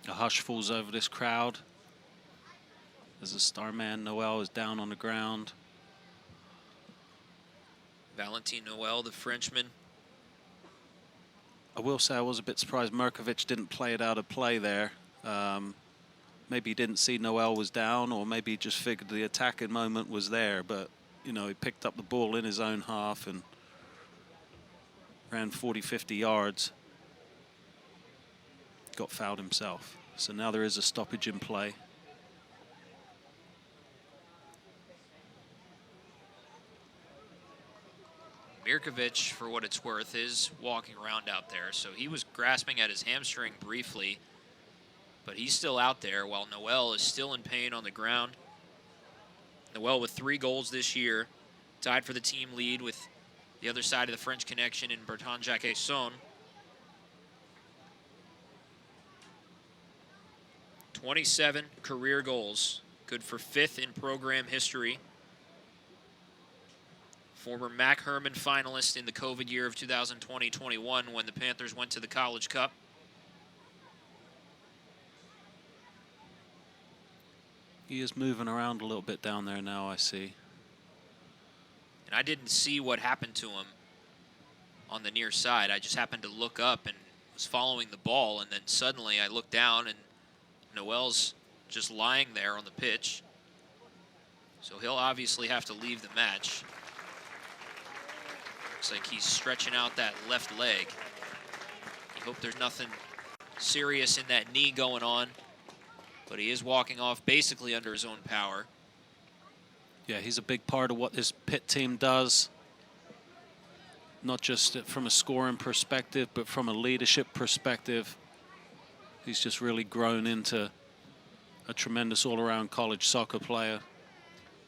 A hush falls over this crowd as the star man Noel is down on the ground. Valentin Noel, the Frenchman. I will say I was a bit surprised Mirkovic didn't play it out of play there. Maybe he didn't see Noel was down, or maybe he just figured the attacking moment was there. But, you know, he picked up the ball in his own half and ran 40, 50 yards. Got fouled himself. So now there is a stoppage in play. Mirkovic, for what it's worth, is walking around out there. So he was grasping at his hamstring briefly, but he's still out there while Noel is still in pain on the ground. Noel with 3 goals this year, tied for the team lead with the other side of the French connection in Bertrand Jacques Son. 27 career goals, good for 5th in program history. Former Mac Herman finalist in the COVID year of 2020-21 when the Panthers went to the College Cup. He is moving around a little bit down there now, I see. And I didn't see what happened to him on the near side. I just happened to look up and was following the ball, and then suddenly I looked down and Noel's just lying there on the pitch. So he'll obviously have to leave the match. Looks like he's stretching out that left leg. I hope there's nothing serious in that knee going on, but he is walking off basically under his own power. Yeah, he's a big part of what this Pitt team does. Not just from a scoring perspective, but from a leadership perspective. He's just really grown into a tremendous all-around college soccer player.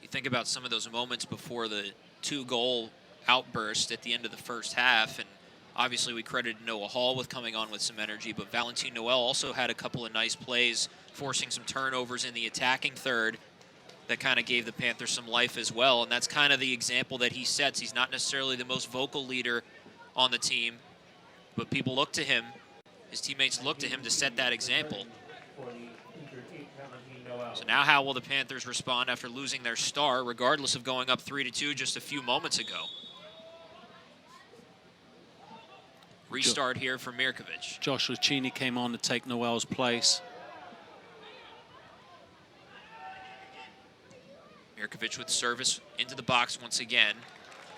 You think about some of those moments before the 2-goal outburst at the end of the first half, and obviously we credited Noah Hall with coming on with some energy, but Valentin Noel also had a couple of nice plays, forcing some turnovers in the attacking third that kind of gave the Panthers some life as well, and that's kind of the example that he sets. He's not necessarily the most vocal leader on the team, but people look to him, his teammates look to him to set that example. So now how will the Panthers respond after losing their star, regardless of going up 3-2 just a few moments ago? Restart here for Mirkovic. Josh Lucchini came on to take Noel's place. Mirkovic with service into the box once again.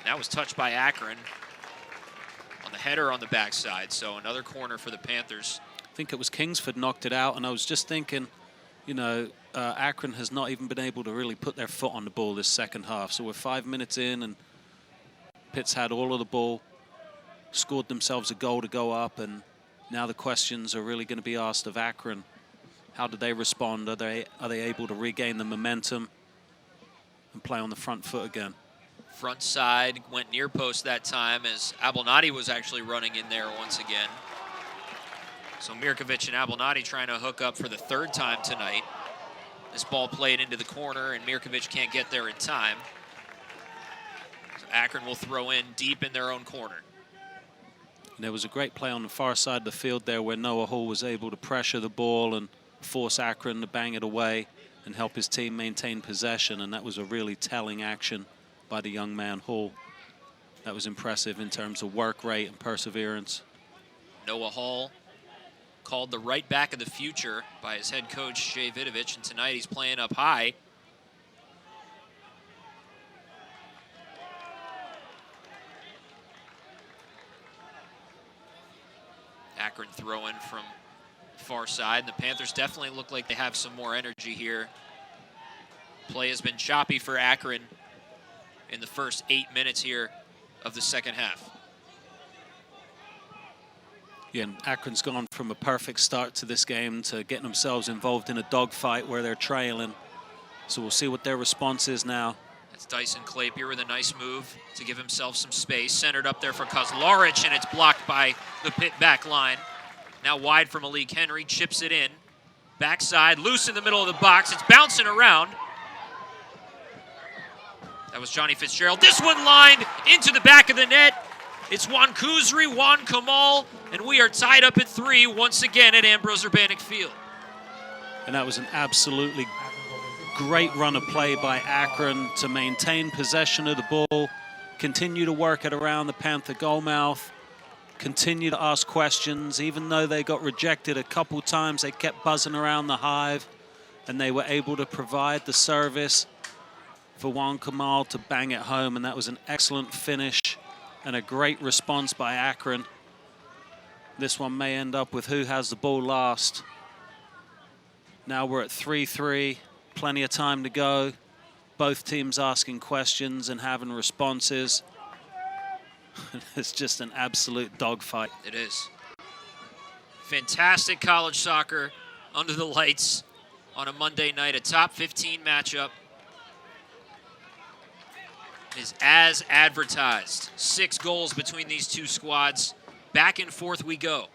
That was touched by Akron on the header on the backside, so another corner for the Panthers. I think it was Kingsford knocked it out, and I was just thinking, you know, Akron has not even been able to really put their foot on the ball this second half. So we're 5 minutes in, and Pitt's had all of the ball, scored themselves a goal to go up, and now the questions are really going to be asked of Akron. How do they respond? Are they able to regain the momentum and play on the front foot again? Front side went near post that time as Abelnati was actually running in there once again. So Mirkovic and Abelnati trying to hook up for the 3rd time tonight. This ball played into the corner and Mirkovic can't get there in time. So Akron will throw in deep in their own corner. There was a great play on the far side of the field there where Noah Hall was able to pressure the ball and force Akron to bang it away and help his team maintain possession, and that was a really telling action by the young man Hall. That was impressive in terms of work rate and perseverance. Noah Hall, called the right back of the future by his head coach, Jay Vidovich, and tonight he's playing up high. Akron throwing from far side, and the Panthers definitely look like they have some more energy here. Play has been choppy for Akron in the first 8 minutes here of the second half. Yeah, and Akron's gone from a perfect start to this game to getting themselves involved in a dogfight where they're trailing. So we'll see what their response is now. That's Dyson Clapier with a nice move to give himself some space. Centered up there for Kozlaric, and it's blocked by the Pitt back line. Now wide for Malik Henry, chips it in. Backside, loose in the middle of the box. It's bouncing around. That was Johnny Fitzgerald. This one lined into the back of the net. It's Juan Kuzri, Juan Kamal, and we are tied up at 3 once again at Ambrose Urbanic Field. And that was an absolutely great run of play by Akron to maintain possession of the ball, continue to work it around the Panther goal mouth, continue to ask questions. Even though they got rejected a couple times, they kept buzzing around the hive, and they were able to provide the service for Juan Kamal to bang it home, and that was an excellent finish and a great response by Akron. This one may end up with who has the ball last. Now we're at 3-3, plenty of time to go. Both teams asking questions and having responses. It's just an absolute dogfight. It is. Fantastic college soccer under the lights on a Monday night, a top 15 matchup. Is as advertised. 6 goals between these two squads. Back and forth we go.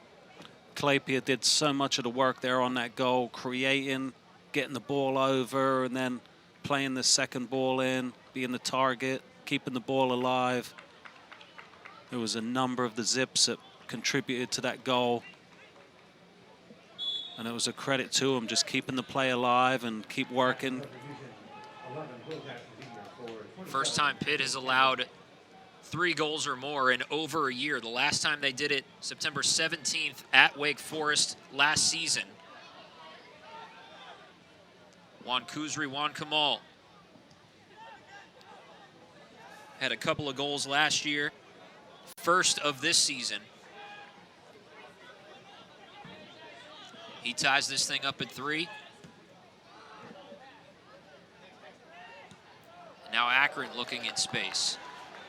Clapier did so much of the work there on that goal, creating, getting the ball over, and then playing the second ball in, being the target, keeping the ball alive. There was a number of the Zips that contributed to that goal. And it was a credit to him, just keeping the play alive and keep working. First time Pitt has allowed 3 goals or more in over a year. The last time they did it, September 17th at Wake Forest last season. Juan Kuzri, Juan Kamal had a couple of goals last year. First of this season. He ties this thing up at 3. Now Akron looking in space.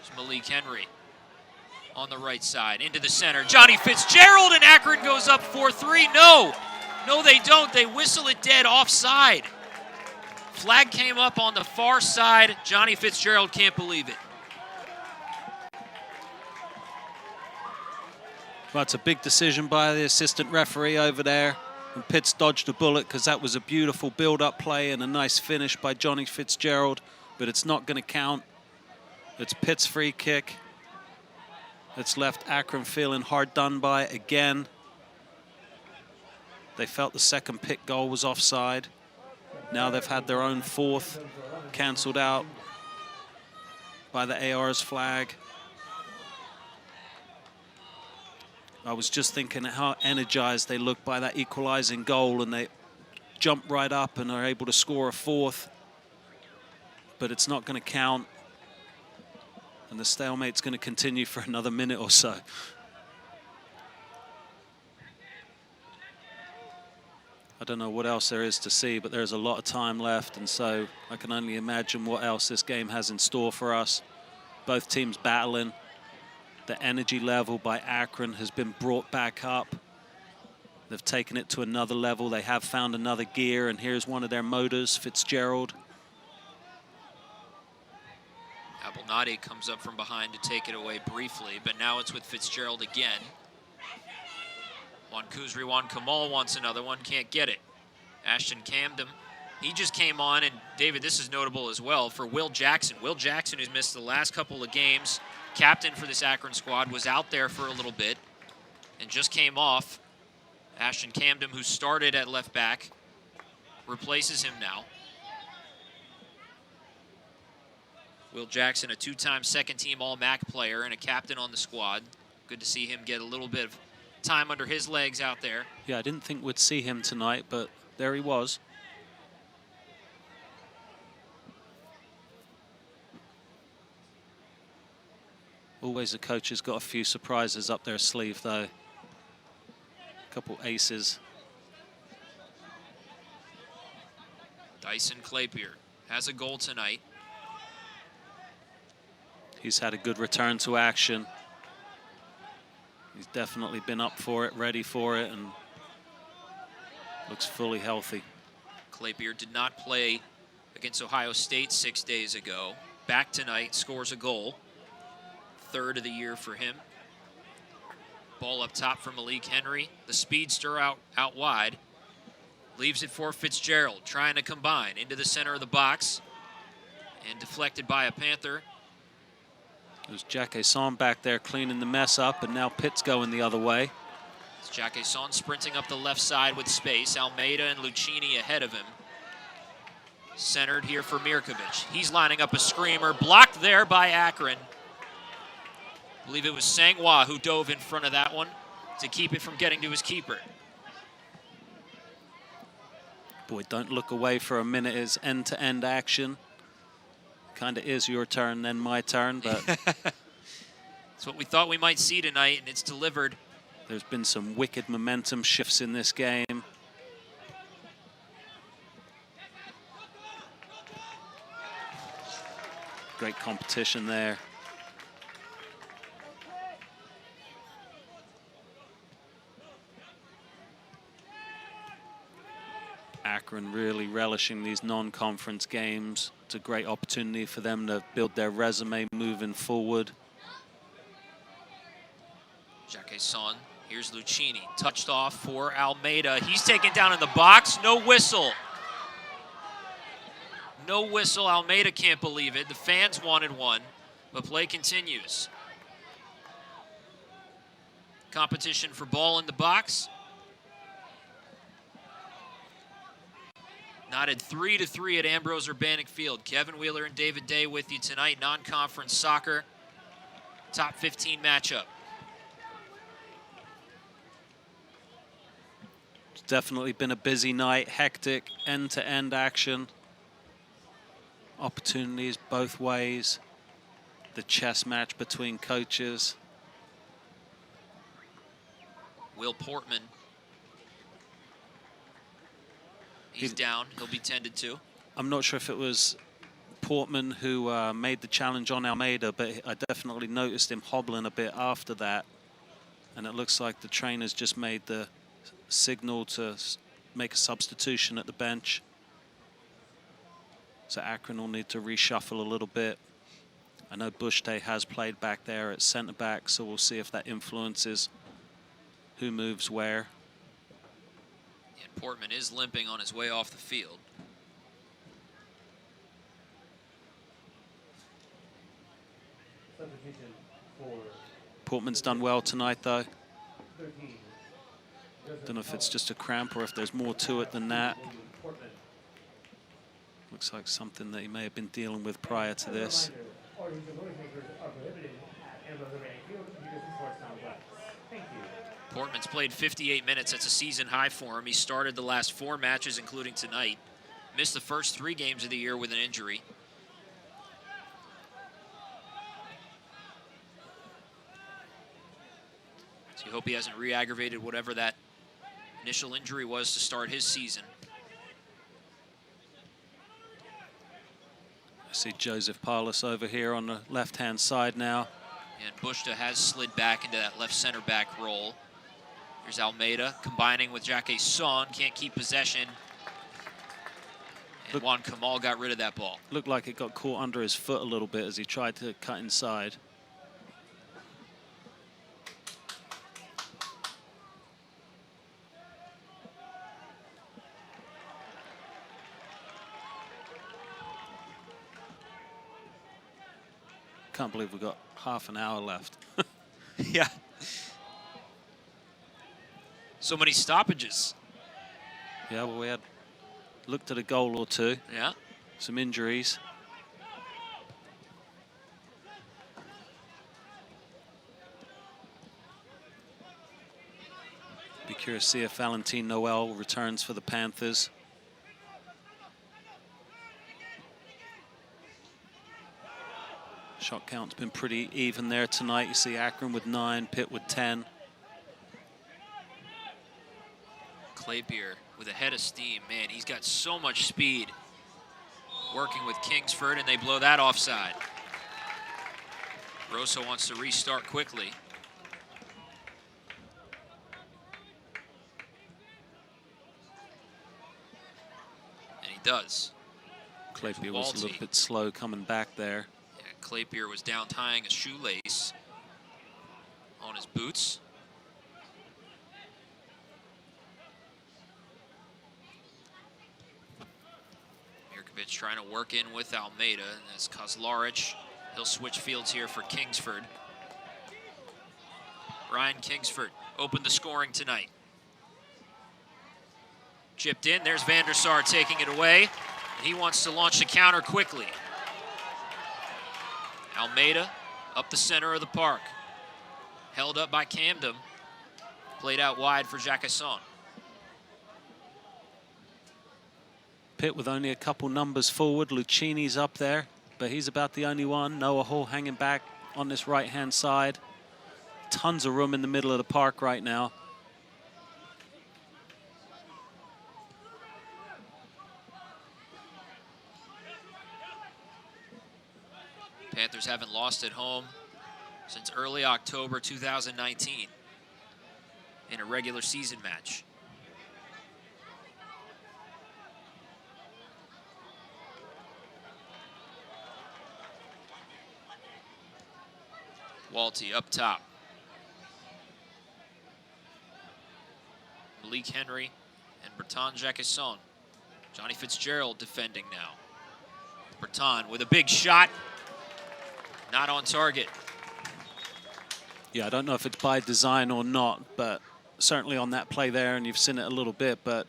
There's Malik Henry on the right side, into the center. Johnny Fitzgerald, and Akron goes up 4-3. No, they don't. They whistle it dead, offside. Flag came up on the far side. Johnny Fitzgerald can't believe it. Well, it's a big decision by the assistant referee over there. And Pitt's dodged a bullet because that was a beautiful build-up play and a nice finish by Johnny Fitzgerald, but it's not going to count. It's Pitt's free kick. It's left Akron feeling hard done by again. They felt the second Pitt goal was offside. Now they've had their own 4th cancelled out by the AR's flag. I was just thinking how energized they look by that equalizing goal, and they jump right up and are able to score a 4th. But it's not going to count. And the stalemate's going to continue for another minute or so. I don't know what else there is to see, but there's a lot of time left, and so I can only imagine what else this game has in store for us. Both teams battling. The energy level by Akron has been brought back up. They've taken it to another level. They have found another gear, and here's one of their motors, Fitzgerald. Abelnadi comes up from behind to take it away briefly, but now it's with Fitzgerald again. Juan Kuzri, Juan Kamal wants another one, can't get it. Ashton Camden, he just came on, and David, this is notable as well for Will Jackson. Will Jackson, who's missed the last couple of games, captain for this Akron squad, was out there for a little bit and just came off. Ashton Camden, who started at left back, replaces him now. Will Jackson, a 2-time second-team All-MAC player and a captain on the squad. Good to see him get a little bit of time under his legs out there. Yeah, I didn't think we'd see him tonight, but there he was. Always the coach has got a few surprises up their sleeve, though. A couple aces. Dyson Clapier has a goal tonight. He's had a good return to action. He's definitely been up for it, ready for it, and looks fully healthy. Clapier did not play against Ohio State 6 days ago. Back tonight, scores a goal. 3rd of the year for him. Ball up top for Malik Henry. The speedster out wide. Leaves it for Fitzgerald, trying to combine into the center of the box. And deflected by a Panther. There's Jacques Son back there cleaning the mess up, and now Pitt's going the other way. It's Jacques Son sprinting up the left side with space. Almeida and Lucchini ahead of him. Centered here for Mirkovic. He's lining up a screamer, blocked there by Akron. I believe it was Sangwa who dove in front of that one to keep it from getting to his keeper. Boy, don't look away for a minute. It's end-to-end action. Kind of is your turn, then my turn, but it's what we thought we might see tonight, and it's delivered. There's been some wicked momentum shifts in this game. Great competition there. Akron really relishing these non-conference games. It's a great opportunity for them to build their resume moving forward. Jacques Son Here's Lucchini, touched off for Almeida. He's taken down in the box, no whistle. No whistle, Almeida can't believe it. The fans wanted one, but play continues. Competition for ball in the box. Knotted 3-3 at Ambrose Urbanic Field. Kevin Wheeler and David Day with you tonight. Non-conference soccer, top 15 matchup. It's definitely been a busy night, hectic, end-to-end action. Opportunities both ways. The chess match between coaches. Will Portman. He's down. He'll be tended to. I'm not sure if it was Portman who made the challenge on Almeida, but I definitely noticed him hobbling a bit after that. And it looks like the trainer's just made the signal to make a substitution at the bench. So Akron will need to reshuffle a little bit. I know Bushday has played back there at centre back, so we'll see if that influences who moves where. And Portman is limping on his way off the field. Substitution for Portman's done well tonight, though. 13. Don't know if it's just a cramp or if there's more to it than that. Portman. Looks like something that he may have been dealing with prior to this. Origins and noisemakers are prohibited at Ambrose Urbanic Field because of sports complex. Thank you. Portman's played 58 minutes. That's a season high for him. He started the last 4 matches, including tonight. Missed the first 3 games of the year with an injury. So you hope he hasn't re-aggravated whatever that initial injury was to start his season. I see Joseph Parlis over here on the left-hand side now. And Bushta has slid back into that left center back role. Here's Almeida combining with Jacques Son. Can't keep possession. And Juan Kamal got rid of that ball. Looked like it got caught under his foot a little bit as he tried to cut inside. Can't believe we've got half an hour left. Yeah. So many stoppages. Yeah, well, we had looked at a goal or two. Yeah. Some injuries. Be curious to see if Valentin Noel returns for the Panthers. Shot count's been pretty even there tonight. You see Akron with 9, Pitt with 10. Claybeer with a head of steam. Man, he's got so much speed. Working with Kingsford, and they blow that offside. Rosso wants to restart quickly. And he does. Claybeer was a little bit slow coming back there. Yeah, Claybeer was down tying a shoelace on his boots. Mirkovic trying to work in with Almeida, and that's Kozlaric. He'll switch fields here for Kingsford. Ryan Kingsford opened the scoring tonight. Chipped in, there's Van der Sar taking it away. And he wants to launch the counter quickly. Almeida up the center of the park. Held up by Camden. Played out wide for Jacques Son. Pitt with only a couple numbers forward. Lucchini's up there, but he's about the only one. Noah Hall hanging back on this right-hand side. Tons of room in the middle of the park right now. Panthers haven't lost at home since early October 2019 in a regular season match. Walty up top. Malik Henry and Bertrand Jacquesson. Johnny Fitzgerald defending now. Bertrand with a big shot. Not on target. Yeah, I don't know if it's by design or not, but certainly on that play there, and you've seen it a little bit, but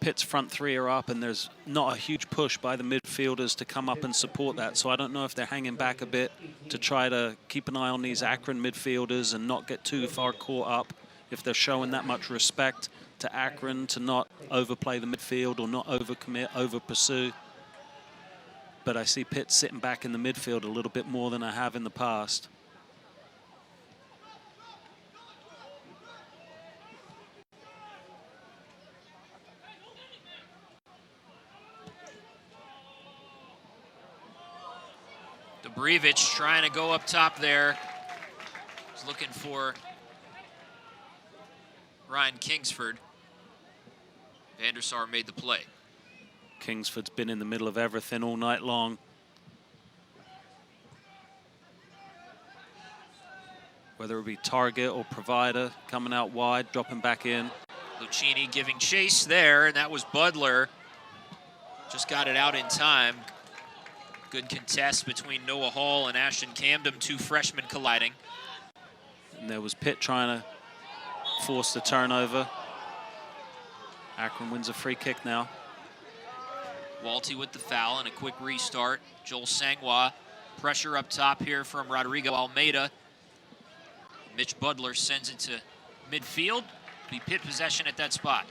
Pitt's front three are up, and there's not a huge push by the midfielders to come up and support that. So I don't know if they're hanging back a bit to try to keep an eye on these Akron midfielders and not get too far caught up, if they're showing that much respect to Akron to not overplay the midfield or not overcommit, over-pursue. But I see Pitt sitting back in the midfield a little bit more than I have in the past. Dubrevich trying to go up top there. He's looking for Ryan Kingsford. Van der Sar made the play. Kingsford's been in the middle of everything all night long. Whether it be target or provider, coming out wide, dropping back in. Lucchini giving chase there, and that was Budler. Just got it out in time. Good contest between Noah Hall and Ashton Camden, two freshmen colliding. And there was Pitt trying to force the turnover. Akron wins a free kick now. Walty with the foul and a quick restart. Joel Sangwa, pressure up top here from Rodrigo Almeida. Mitch Budler sends it to midfield. Be Pitt possession at that spot.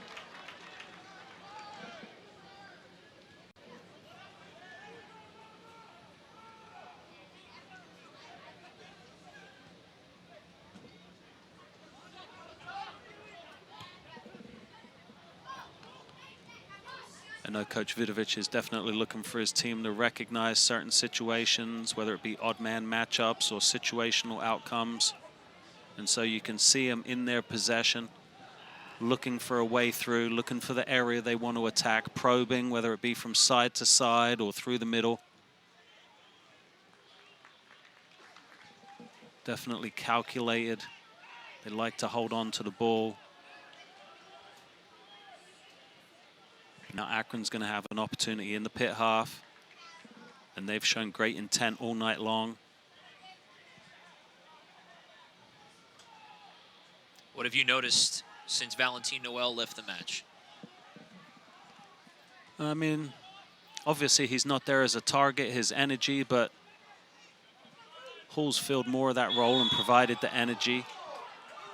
I know Coach Vidovic is definitely looking for his team to recognize certain situations, whether it be odd man matchups or situational outcomes. And so you can see them in their possession, looking for a way through, looking for the area they want to attack, probing, whether it be from side to side or through the middle. Definitely calculated. They like to hold on to the ball. Now Akron's going to have an opportunity in the Pitt half, and they've shown great intent all night long. What have you noticed since Valentin Noel left the match? I mean, obviously he's not there as a target, his energy, but Hall's filled more of that role and provided the energy.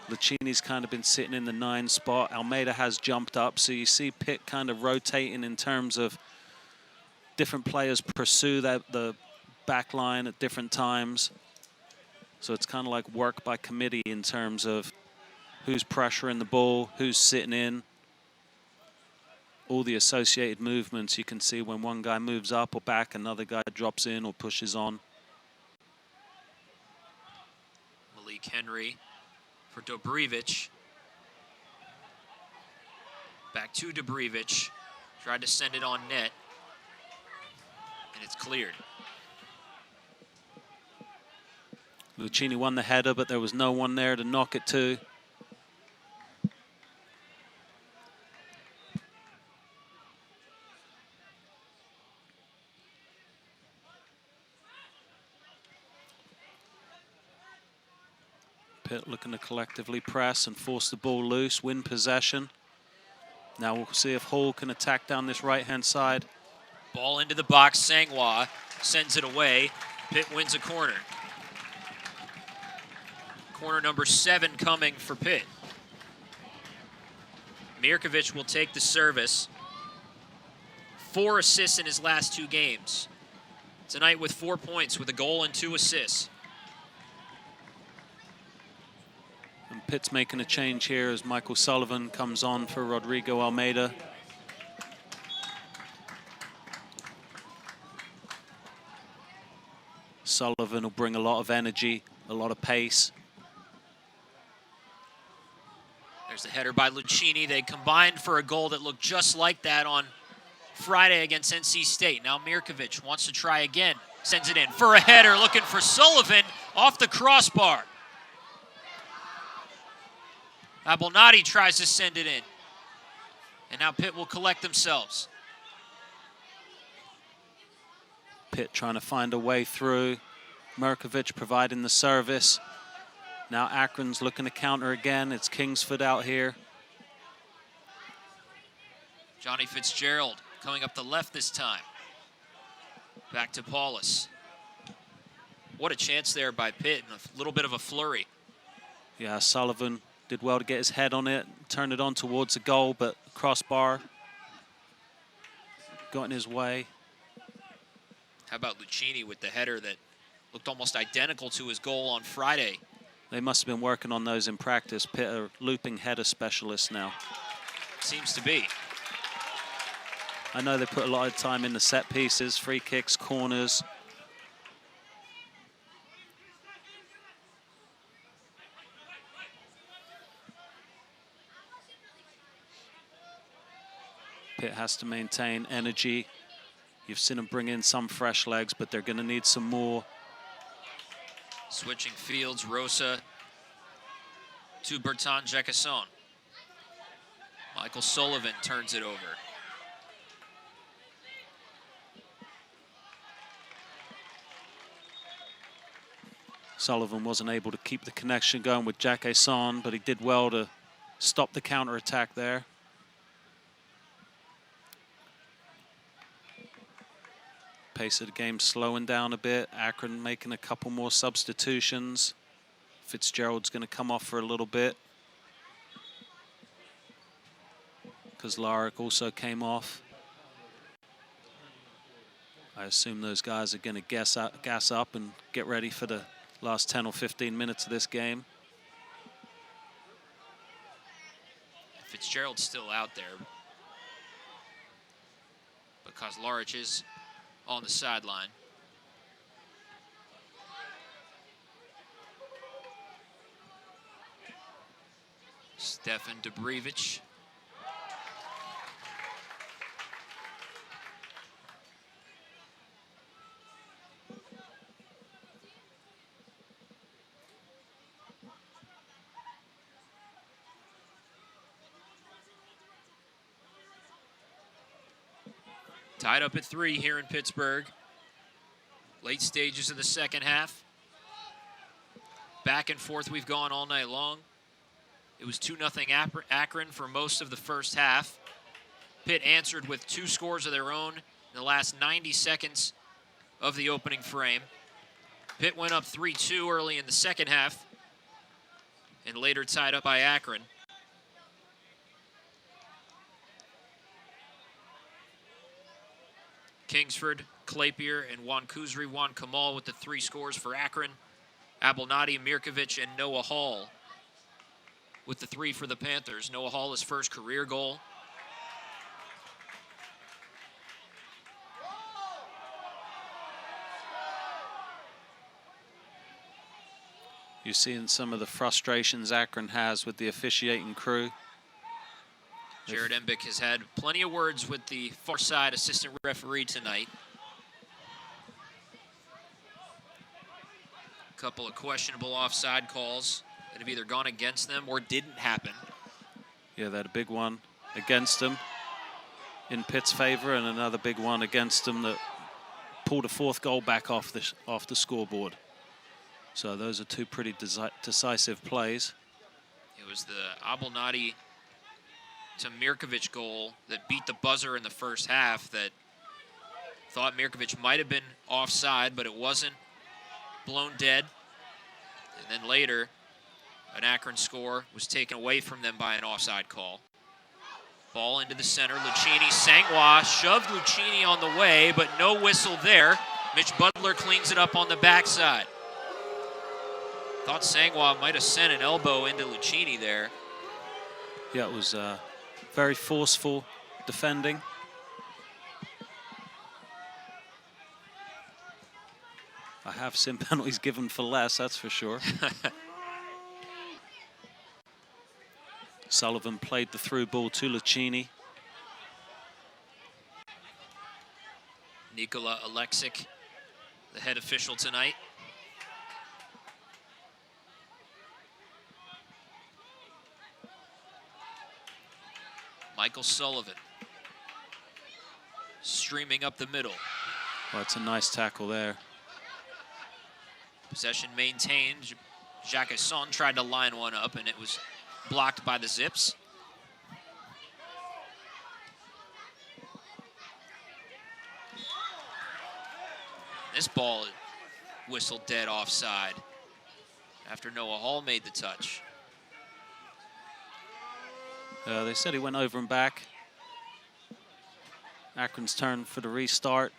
Lucchini's kind of been sitting in the 9 spot. Almeida has jumped up, so you see Pitt kind of rotating in terms of different players pursue the back line at different times. So it's kind of like work by committee in terms of who's pressuring the ball, who's sitting in. All the associated movements you can see when one guy moves up or back, another guy drops in or pushes on. Malik Henry for Dubrevich. Back to Dubrevich. Tried to send it on net. And it's cleared. Lucchini won the header, but there was no one there to knock it to. Pitt looking to collectively press and force the ball loose, win possession. Now we'll see if Hall can attack down this right-hand side. Ball into the box. Sangwa sends it away. Pitt wins a corner. Corner number 7 coming for Pitt. Mirkovic will take the service. 4 assists in his last 2 games. Tonight with 4 points with a goal and 2 assists. And Pitt's making a change here as Michael Sullivan comes on for Rodrigo Almeida. Sullivan will bring a lot of energy, a lot of pace. There's the header by Lucchini. They combined for a goal that looked just like that on Friday against NC State. Now Mirkovic wants to try again. Sends it in for a header, looking for Sullivan off the crossbar. Abelnati tries to send it in. And now Pitt will collect themselves. Pitt trying to find a way through. Mirkovic providing the service. Now Akron's looking to counter again. It's Kingsford out here. Johnny Fitzgerald coming up the left this time. Back to Paulus. What a chance there by Pitt, and a little bit of a flurry. Yeah, Sullivan did well to get his head on it, turn it on towards the goal, but crossbar got in his way. How about Lucchini with the header that looked almost identical to his goal on Friday? They must have been working on those in practice. Pitt are looping header specialists now. Seems to be. I know they put a lot of time in the set pieces, free kicks, corners. Pitt has to maintain energy. You've seen them bring in some fresh legs, but they're going to need some more. Switching fields, Rosa to Bertrand Jacasson. Michael Sullivan turns it over. Sullivan wasn't able to keep the connection going with Jacasson, but he did well to stop the counter-attack there. Pace of the game slowing down a bit. Akron making a couple more substitutions. Fitzgerald's going to come off for a little bit, because Larick also came off. I assume those guys are going to gas up and get ready for the last 10 or 15 minutes of this game. Fitzgerald's still out there because Larick is on the sideline. Stefan Dubrevich. Tied up at 3 here in Pittsburgh. Late stages of the second half. Back and forth we've gone all night long. It was 2-0 Akron for most of the first half. Pitt answered with 2 scores of their own in the last 90 seconds of the opening frame. Pitt went up 3-2 early in the second half and later tied up by Akron. Kingsford, Clapier, and Juan Kuzri, Juan Kamal with the 3 scores for Akron. Abelnati, Mirkovic, and Noah Hall with the 3 for the Panthers. Noah Hall, his first career goal. You're seeing some of the frustrations Akron has with the officiating crew. Jared Embick has had plenty of words with the far side assistant referee tonight. A couple of questionable offside calls that have either gone against them or didn't happen. Yeah, they had a big one against them in Pitt's favor, and another big one against them that pulled a 4th goal back off the scoreboard. So those are 2 pretty decisive plays. It was the Abelnati to Mirkovic goal that beat the buzzer in the first half that thought Mirkovic might have been offside, but it wasn't. Blown dead. And then later, an Akron score was taken away from them by an offside call. Ball into the center. Lucchini, Sangwa shoved Lucchini on the way, but no whistle there. Mitch Butler cleans it up on the backside. Thought Sangwa might have sent an elbow into Lucchini there. Yeah, it was very forceful defending. I have seen penalties given for less, that's for sure. Sullivan played the through ball to Lucchini. Nikola Alexic, the head official tonight. Michael Sullivan streaming up the middle. Well, it's a nice tackle there. Possession maintained. Jacques Son tried to line one up, and it was blocked by the Zips. This ball whistled dead offside after Noah Hall made the touch. They said he went over and back. Akron's turn for the restart.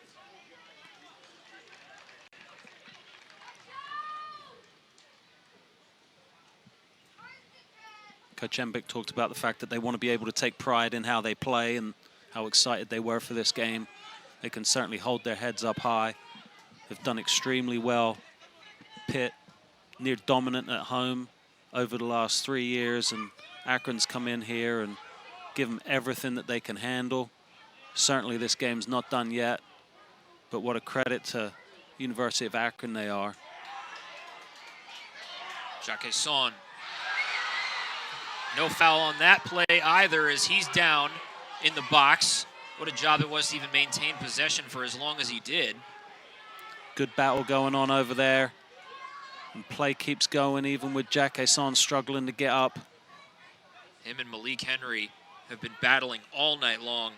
Coach Embick talked about the fact that they want to be able to take pride in how they play and how excited they were for this game. They can certainly hold their heads up high. They've done extremely well. Pitt, near dominant at home over the last 3 years, and Akron's come in here and give them everything that they can handle. Certainly this game's not done yet, but what a credit to University of Akron they are. Jacques Son. No foul on that play either, as he's down in the box. What a job it was to even maintain possession for as long as he did. Good battle going on over there. And play keeps going, even with Jacques Son struggling to get up. Him and Malik Henry have been battling all night long.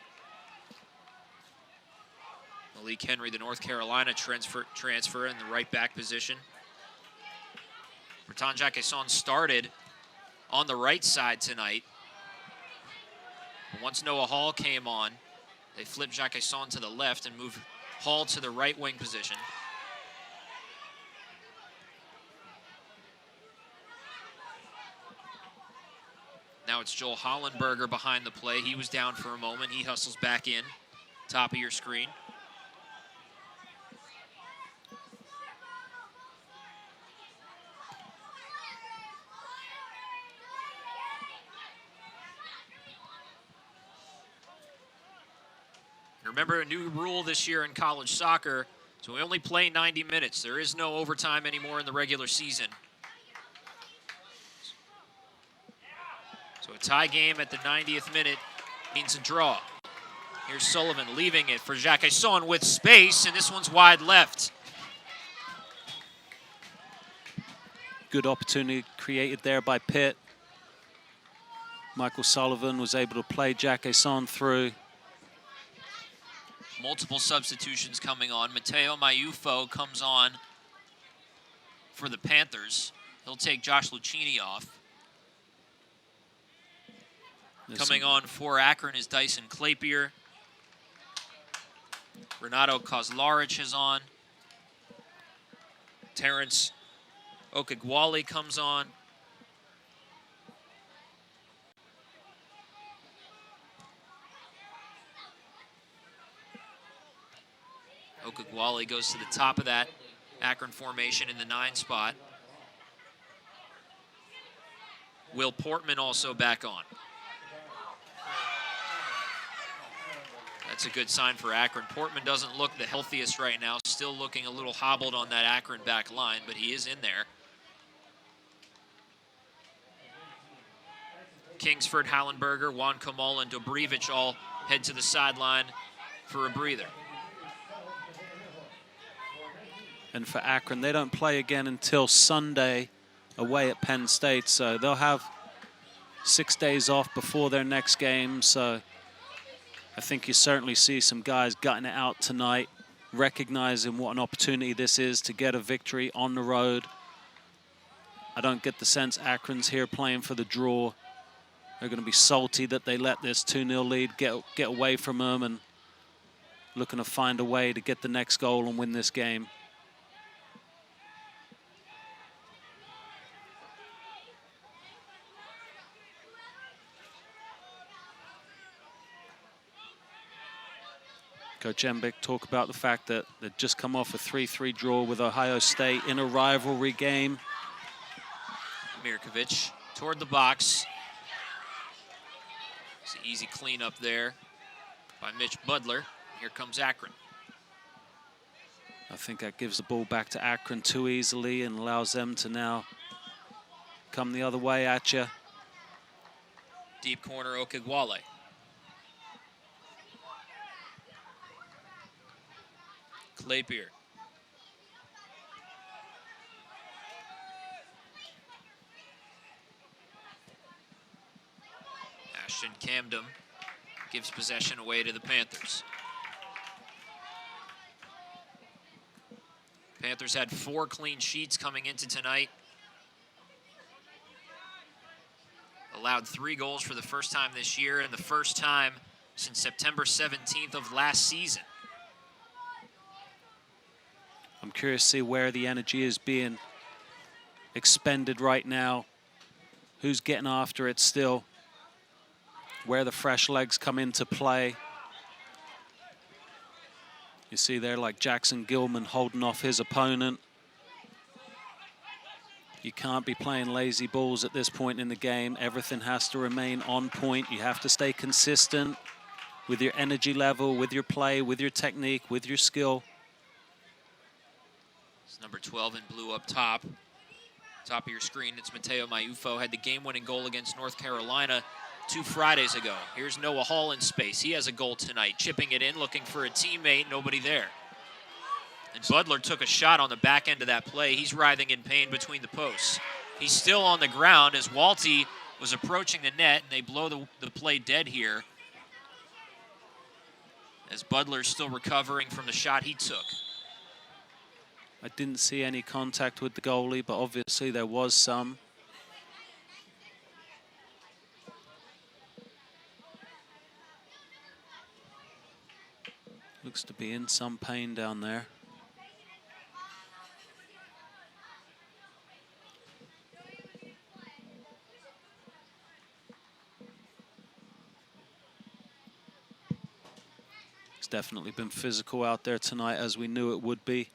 Malik Henry, the North Carolina transfer in the right back position. Bertrand Jacques Son started on the right side tonight. But once Noah Hall came on, they flipped Jacques Son to the left and moved Hall to the right wing position. Now it's Joel Hollenberger behind the play. He was down for a moment. He hustles back in, top of your screen. Remember, a new rule this year in college soccer, so we only play 90 minutes. There is no overtime anymore in the regular season. So a tie game at the 90th minute means a draw. Here's Sullivan leaving it for Jacques Son with space, and this one's wide left. Good opportunity created there by Pitt. Michael Sullivan was able to play Jacques Son through. Multiple substitutions coming on. Mateo Mayufo comes on for the Panthers. He'll take Josh Lucchini off. Coming on for Akron is Dyson Clapier. Renato Kozlarich is on. Terrence Okigwali comes on. Okigwali goes to the top of that Akron formation in the 9 spot. Will Portman also back on. That's a good sign for Akron. Portman doesn't look the healthiest right now, still looking a little hobbled on that Akron back line, but he is in there. Kingsford, Hallenberger, Juan Kamal, and Dobrevich all head to the sideline for a breather. And for Akron, they don't play again until Sunday away at Penn State, so they'll have 6 days off before their next game. So I think you certainly see some guys gutting it out tonight, recognizing what an opportunity this is to get a victory on the road. I don't get the sense Akron's here playing for the draw. They're going to be salty that they let this 2-0 lead get away from them and looking to find a way to get the next goal and win this game. Coach Embick talk about the fact that they've just come off a 3-3 draw with Ohio State in a rivalry game. Mirkovic toward the box. It's an easy cleanup there by Mitch Budler. Here comes Akron. I think that gives the ball back to Akron too easily and allows them to now come the other way at you. Deep corner, Okigwale. Claypier. Ashton Camden gives possession away to the Panthers. Panthers had 4 clean sheets coming into tonight. Allowed 3 goals for the first time this year and the first time since September 17th of last season. I'm curious to see where the energy is being expended right now. Who's getting after it still? Where the fresh legs come into play. You see there, like Jackson Gilman holding off his opponent. You can't be playing lazy balls at this point in the game. Everything has to remain on point. You have to stay consistent with your energy level, with your play, with your technique, with your skill. It's number 12 in blue up top. Top of your screen, it's Mateo Maufo. Had the game-winning goal against North Carolina 2 Fridays ago. Here's Noah Hall in space. He has a goal tonight, chipping it in, looking for a teammate, nobody there. And Butler took a shot on the back end of that play. He's writhing in pain between the posts. He's still on the ground as Walty was approaching the net, and they blow the play dead here as Butler's still recovering from the shot he took. I didn't see any contact with the goalie, but obviously there was some. Looks to be in some pain down there. It's definitely been physical out there tonight, as we knew it would be.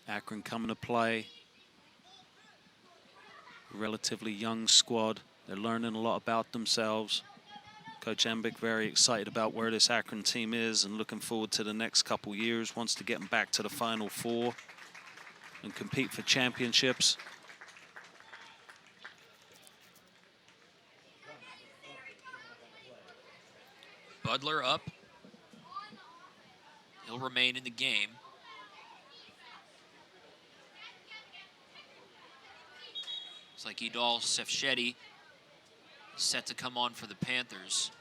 Akron coming to play. Relatively young squad. They're learning a lot about themselves. Coach Embick very excited about where this Akron team is and looking forward to the next couple years. Wants to get them back to the Final Four and compete for championships. Butler up. He'll remain in the game. It's like Idol Sefchetti set to come on for the Panthers.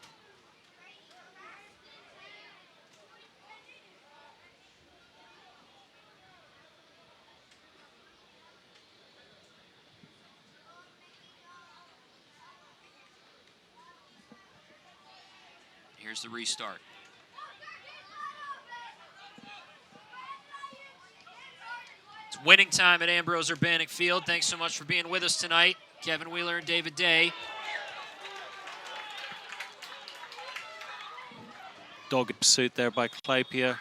Here's the restart. It's winning time at Ambrose Urbanic Field. Thanks so much for being with us tonight, Kevin Wheeler and David Day. Dogged pursuit there by Claypier.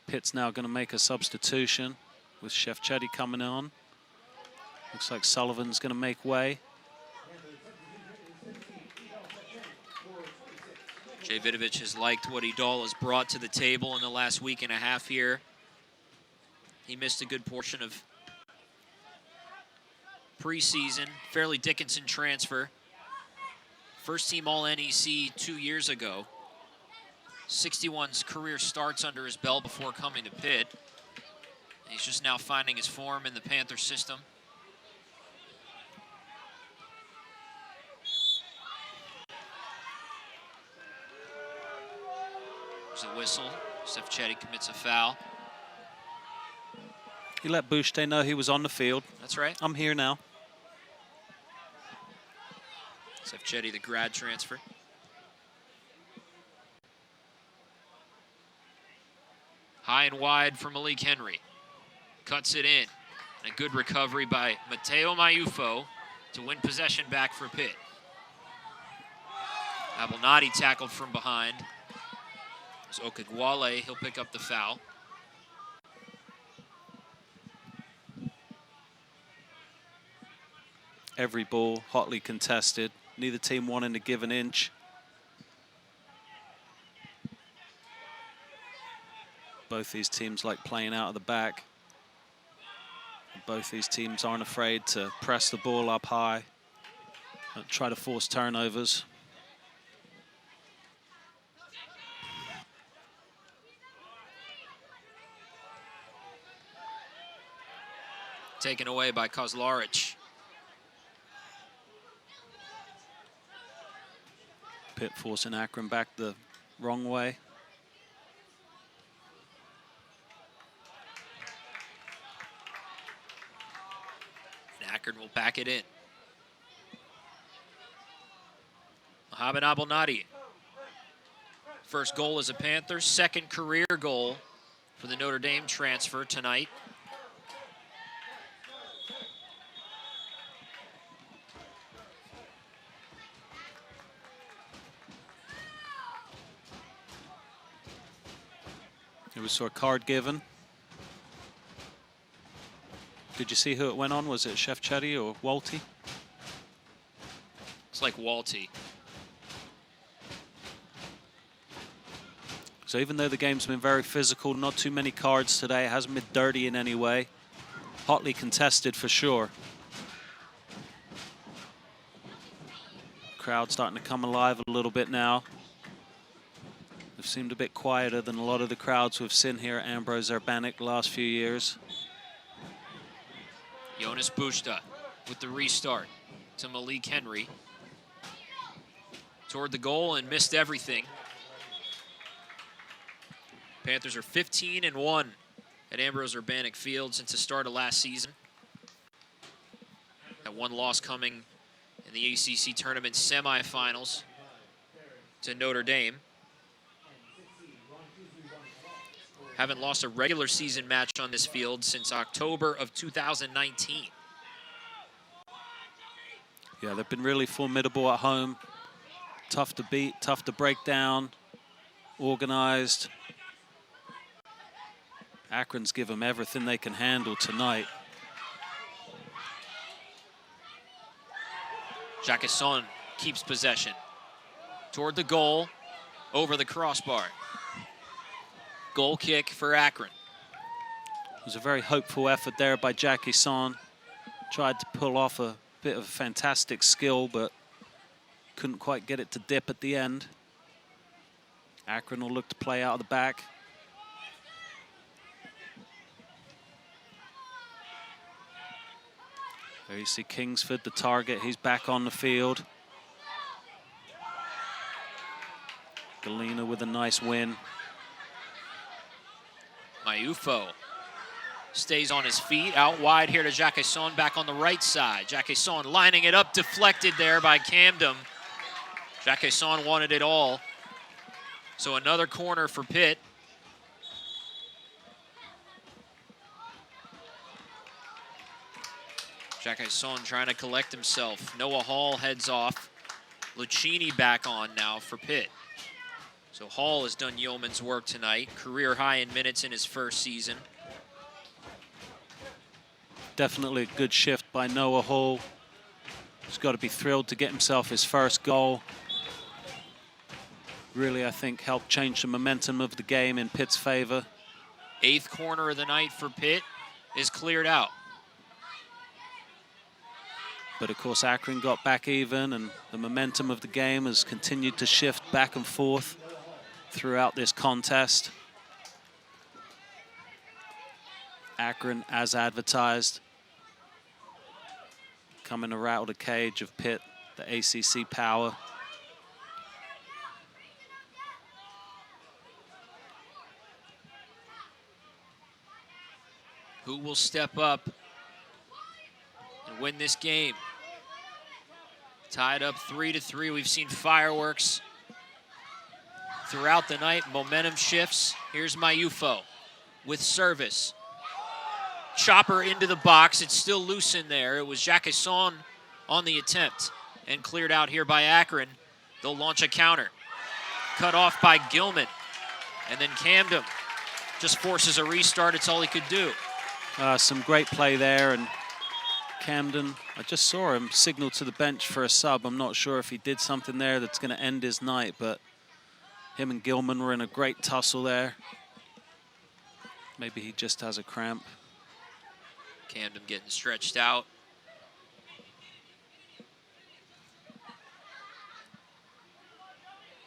Pitt's now going to make a substitution with Shefchetti coming on. Looks like Sullivan's going to make way. Jay Vidovich has liked what Idol has brought to the table in the last week and a half here. He missed a good portion of preseason. Fairleigh Dickinson transfer. First team All-NEC 2 years ago. 61's career starts under his belt before coming to Pitt. He's just now finding his form in the Panther system. There's a whistle. Sefchetti commits a foul. He let Boucher know he was on the field. That's right. I'm here now. Sefchetti, the grad transfer. High and wide for Malik Henry. Cuts it in. And a good recovery by Mateo Maufo to win possession back for Pitt. Abelnati tackled from behind. It's Okagwale. He'll pick up the foul. Every ball hotly contested. Neither team wanting to give an inch. Both these teams like playing out of the back. Both these teams aren't afraid to press the ball up high and try to force turnovers. taken away by Kozlaric. Pitt forcing Akron back the wrong way. And Akron will back it in. Mohamed Abelnadi. First goal as a Panther, second career goal for the Notre Dame transfer tonight. It was a card given. Did you see who it went on? Was it Shefchetti or Walty? It's like Walty. So even though the game's been very physical, not too many cards today, it hasn't been dirty in any way. Hotly contested for sure. Crowd starting to come alive a little bit now. They've seemed a bit quieter than a lot of the crowds we've seen here at Ambrose Urbanic the last few years. Jonas Busta with the restart to Malik Henry. Toward the goal and missed everything. Panthers are 15-1 at Ambrose Urbanic Field since the start of last season. That one loss coming in the ACC tournament semifinals to Notre Dame. Haven't lost a regular season match on this field since October of 2019. Yeah, they've been really formidable at home. Tough to beat, tough to break down, organized. Akron's give them everything they can handle tonight. Jacquesson keeps possession. Toward the goal, over the crossbar. Goal kick for Akron. It was a very hopeful effort there by Jacquesson. Tried to pull off a bit of fantastic skill, but couldn't quite get it to dip at the end. Akron will look to play out of the back. There you see Kingsford, the target. He's back on the field. Galena with a nice win. Mayufo stays on his feet, out wide here to Jacquesson, back on the right side. Jacquesson lining it up, deflected there by Camden. Jacquesson wanted it all. So another corner for Pitt. Jacquesson trying to collect himself. Noah Hall heads off. Lucchini back on now for Pitt. So Hall has done yeoman's work tonight. Career high in minutes in his first season. Definitely a good shift by Noah Hall. He's got to be thrilled to get himself his first goal. Really, I think, helped change the momentum of the game in Pitt's favor. 8th corner of the night for Pitt is cleared out. But of course, Akron got back even, and the momentum of the game has continued to shift back and forth throughout this contest. Akron, as advertised, coming to rattle the cage of Pitt, the ACC power. Who will step up and win this game? Tied up 3-3. We've seen fireworks throughout the night. Momentum shifts. Here's Mayufo with service. Chopper into the box. It's still loose in there. It was Jacquesson on the attempt and cleared out here by Akron. They'll launch a counter. Cut off by Gilman. And then Camden just forces a restart. It's all he could do. Some great play there, and Camden, I just saw him signal to the bench for a sub. I'm not sure if he did something there that's going to end his night, but him and Gilman were in a great tussle there. Maybe he just has a cramp. Camden getting stretched out.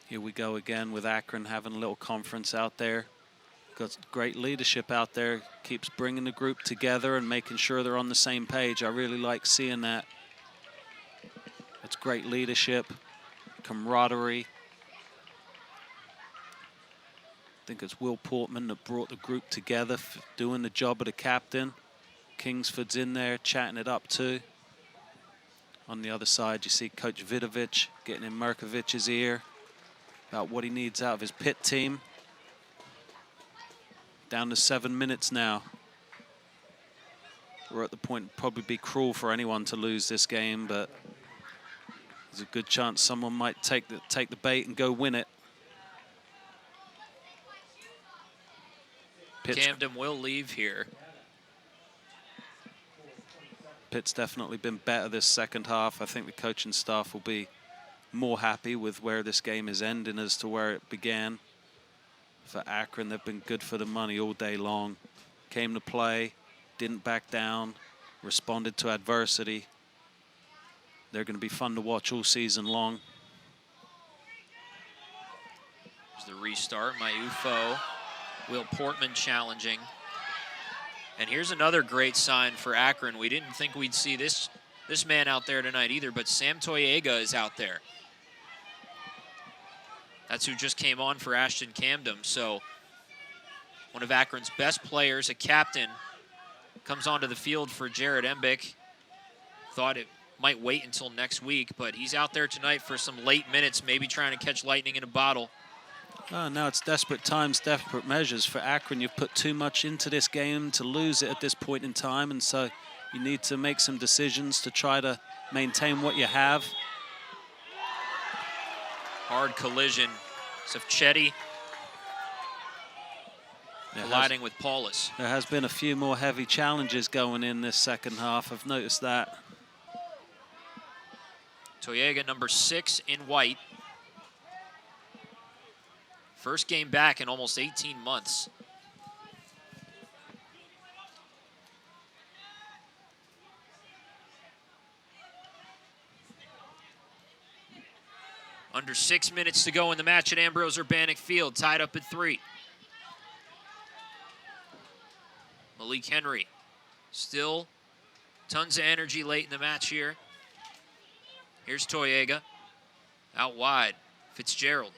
Here we go again with Akron having a little conference out there. Got great leadership out there. Keeps bringing the group together and making sure they're on the same page. I really like seeing that. That's great leadership, camaraderie. I think it's Will Portman that brought the group together, doing the job of the captain. Kingsford's in there, chatting it up too. On the other side, you see Coach Vidovic getting in Mirkovic's ear about what he needs out of his pit team. Down to 7 minutes now. We're at the point it'd probably be cruel for anyone to lose this game, but there's a good chance someone might take the bait and go win it. Camden will leave here. Pitt's definitely been better this second half. I think the coaching staff will be more happy with where this game is ending as to where it began. For Akron, they've been good for the money all day long. Came to play, didn't back down, responded to adversity. They're going to be fun to watch all season long. There's the restart. Mayufo, Will Portman challenging. And here's another great sign for Akron. We didn't think we'd see this man out there tonight either, but Sam Toyega is out there. That's who just came on for Ashton Camden. So one of Akron's best players, a captain, comes onto the field for Jared Embick. Thought it might wait until next week, but he's out there tonight for some late minutes, maybe trying to catch lightning in a bottle. Oh, now it's desperate times, desperate measures for Akron. You've put too much into this game to lose it at this point in time, and so you need to make some decisions to try to maintain what you have. Hard collision. Safchetti colliding with Paulus. There has been a few more heavy challenges going in this second half. I've noticed that. Toyega, number 6 in white. First game back in almost 18 months. Under 6 minutes to go in the match at Ambrose Urbanic Field, tied up at 3. Malik Henry, still tons of energy late in the match here. Here's Toyega, out wide, Fitzgerald.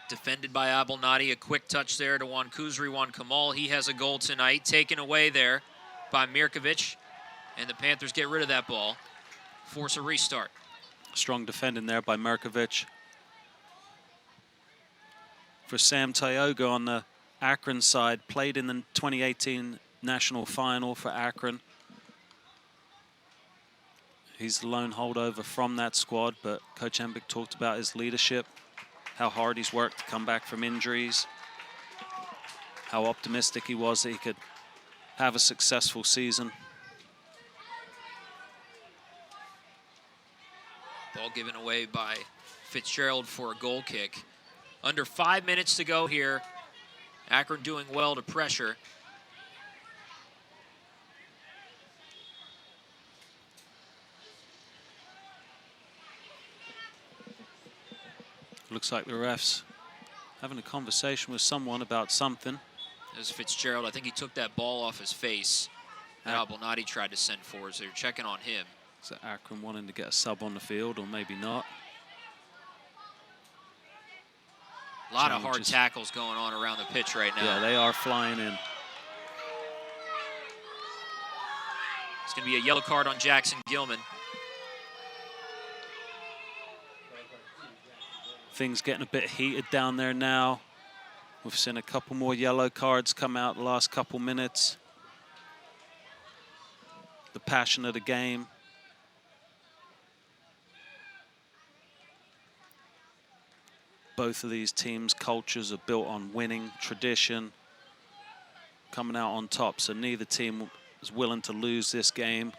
Defended by Abelnati, a quick touch there to Wan Kamal. He has a goal tonight, taken away there by Mirkovic, and the Panthers get rid of that ball, force a restart. Strong defending there by Mirkovic. For Sam Toyega on the Akron side, played in the 2018 national final for Akron. He's the lone holdover from that squad, but Coach Embick talked about his leadership, how hard he's worked to come back from injuries, how optimistic he was that he could have a successful season. Ball given away by Fitzgerald for a goal kick. Under 5 minutes to go here. Akron doing well to pressure. Looks like the ref's having a conversation with someone about something. There's Fitzgerald. I think he took that ball off his face. And Abelnati tried to send forward, so they're checking on him. Is that Akron wanting to get a sub on the field, or maybe not? A lot of hard tackles going on around the pitch right now. Yeah, they are flying in. It's going to be a yellow card on Jackson Gilman. Things getting a bit heated down there now. We've seen a couple more yellow cards come out the last couple minutes. The passion of the game. Both of these teams' cultures are built on winning, tradition, coming out on top. So neither team is willing to lose this game.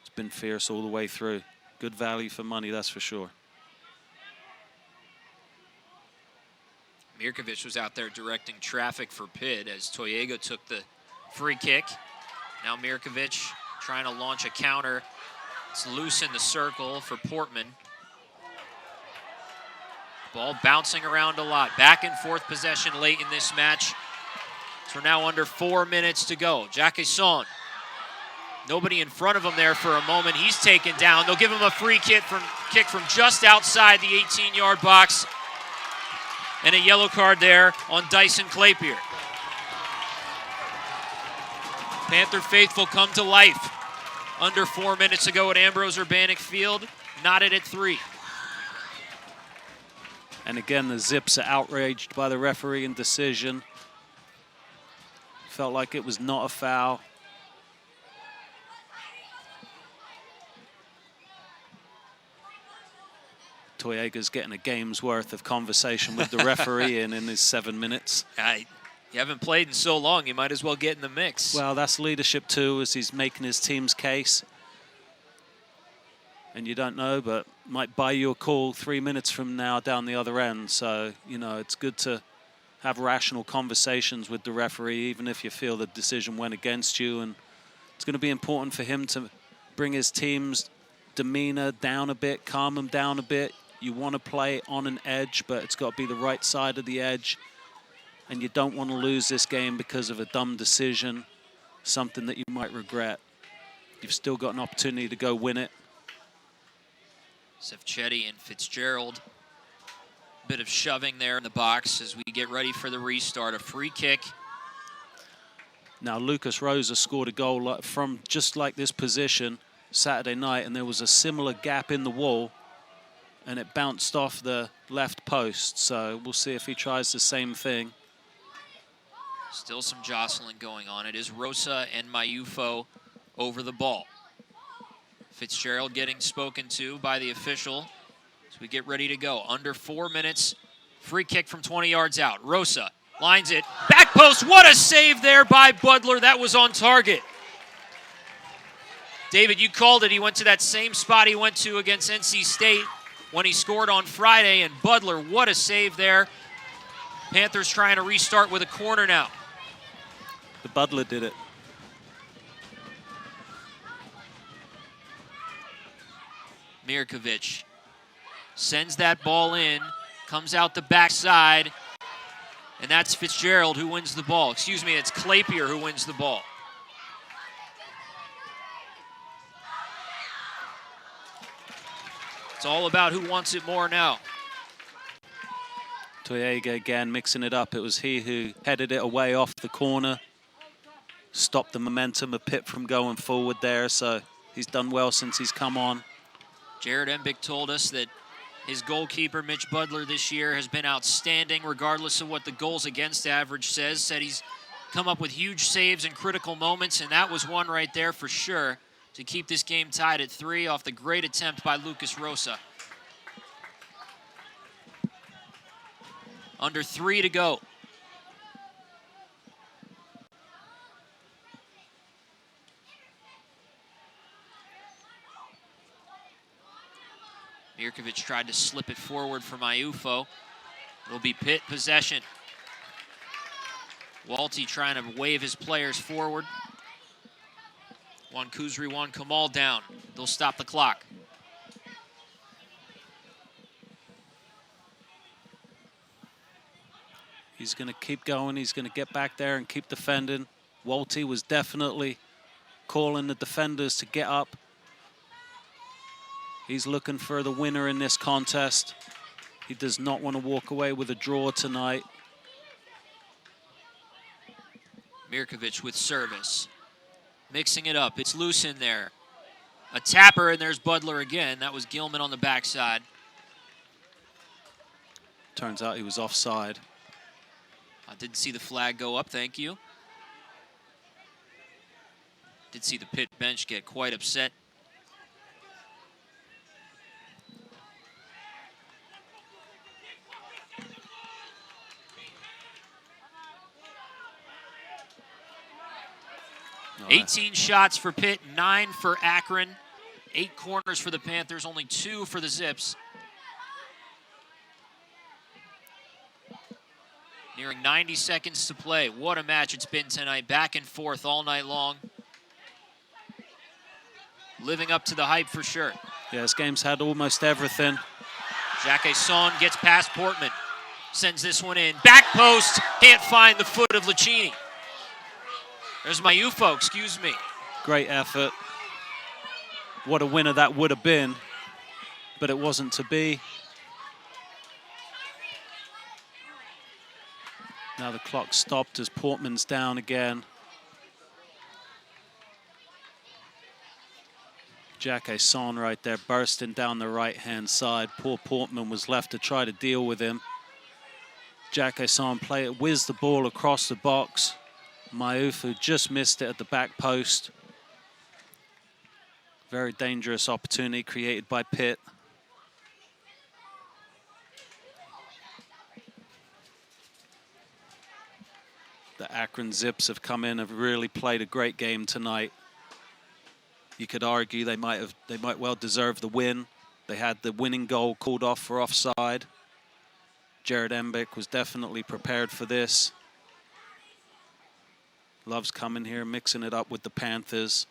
It's been fierce all the way through. Good value for money, that's for sure. Mirkovic was out there directing traffic for Pitt as Toyega took the free kick. Now Mirkovic trying to launch a counter. It's loose in the circle for Portman. Ball bouncing around a lot. Back and forth possession late in this match. So we're now under 4 minutes to go. Jacquesson. Nobody in front of him there for a moment. He's taken down. They'll give him a free kick from just outside the 18-yard box. And a yellow card there on Dyson Clapier. Panther faithful come to life. Under 4 minutes ago at Ambrose Urbanic Field. Knotted at 3. And again, the Zips are outraged by the referee and decision. Felt like it was not a foul. Toyega's getting a game's worth of conversation with the referee in his 7 minutes. You haven't played in so long, you might as well get in the mix. Well, that's leadership too, as he's making his team's case. And you don't know, but might buy you a call 3 minutes from now down the other end. So, you know, it's good to have rational conversations with the referee, even if you feel the decision went against you. And it's going to be important for him to bring his team's demeanor down a bit, calm him down a bit. You want to play on an edge, but it's got to be the right side of the edge. And you don't want to lose this game because of a dumb decision, something that you might regret. You've still got an opportunity to go win it. Sefchetti and Fitzgerald. Bit of shoving there in the box as we get ready for the restart. A free kick. Now, Lucas Rosa scored a goal from just like this position Saturday night, and there was a similar gap in the wall, and it bounced off the left post. So we'll see if he tries the same thing. Still some jostling going on. It is Rosa and Mayufo over the ball. Fitzgerald getting spoken to by the official as we get ready to go. Under 4 minutes, free kick from 20 yards out. Rosa lines it, back post. What a save there by Budler. That was on target. David, you called it. He went to that same spot he went to against NC State when he scored on Friday, and Budler, what a save there. Panthers trying to restart with a corner now. The Budler did it. Mirkovic sends that ball in, comes out the backside, and that's Fitzgerald who wins the ball. Excuse me, it's Clapier who wins the ball. It's all about who wants it more now. Toyega again mixing it up. It was he who headed it away off the corner, stopped the momentum of Pitt from going forward there, so he's done well since he's come on. Jared Embick told us that his goalkeeper, Mitch Budler, this year has been outstanding regardless of what the goals against average says. Said he's come up with huge saves in critical moments, and that was one right there for sure to keep this game tied at 3 off the great attempt by Lucas Rosa. Under 3 to go. Mirkovic tried to slip it forward for Mayufo. It'll be Pitt possession. Walty trying to wave his players forward. Juan Kuzri, Juan Kamal down. They'll stop the clock. He's going to keep going. He's going to get back there and keep defending. Walty was definitely calling the defenders to get up. He's looking for the winner in this contest. He does not want to walk away with a draw tonight. Mirkovic with service. Mixing it up. It's loose in there. A tapper, and there's Budler again. That was Gilman on the backside. Turns out he was offside. I didn't see the flag go up, thank you. Did see the Pitt bench get quite upset. No, 18 shots for Pitt, 9 for Akron. 8 corners for the Panthers, only 2 for the Zips. Nearing 90 seconds to play. What a match it's been tonight. Back and forth all night long. Living up to the hype for sure. Yeah, this game's had almost everything. Son gets past Portman. Sends this one in. Back post. Can't find the foot of Lucchini. There's my UFO, excuse me. Great effort. What a winner that would have been, but it wasn't to be. Now the clock stopped as Portman's down again. Son right there bursting down the right-hand side. Poor Portman was left to try to deal with him. Son whizzed the ball across the box. Maiufu just missed it at the back post. Very dangerous opportunity created by Pitt. The Akron Zips have come in, have really played a great game tonight. You could argue they might well deserve the win. They had the winning goal called off for offside. Jared Embick was definitely prepared for this. Loves coming here, mixing it up with the Panthers.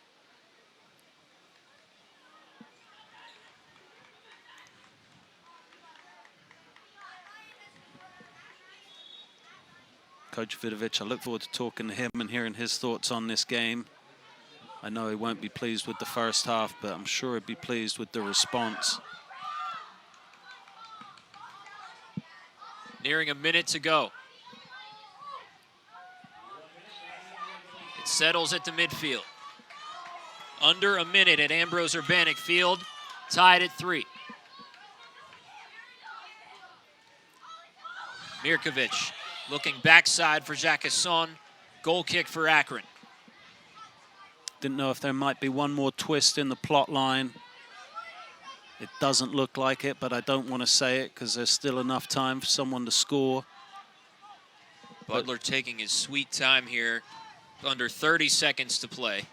Coach Vidovic, I look forward to talking to him and hearing his thoughts on this game. I know he won't be pleased with the first half, but I'm sure he'd be pleased with the response. Nearing a minute to go. It settles at the midfield. Under a minute at Ambrose Urbanic Field, tied at 3. Mirkovic looking backside for Son. Goal kick for Akron. Didn't know if there might be one more twist in the plot line. It doesn't look like it, but I don't want to say it because there's still enough time for someone to score. Butler taking his sweet time here. Under 30 seconds to play.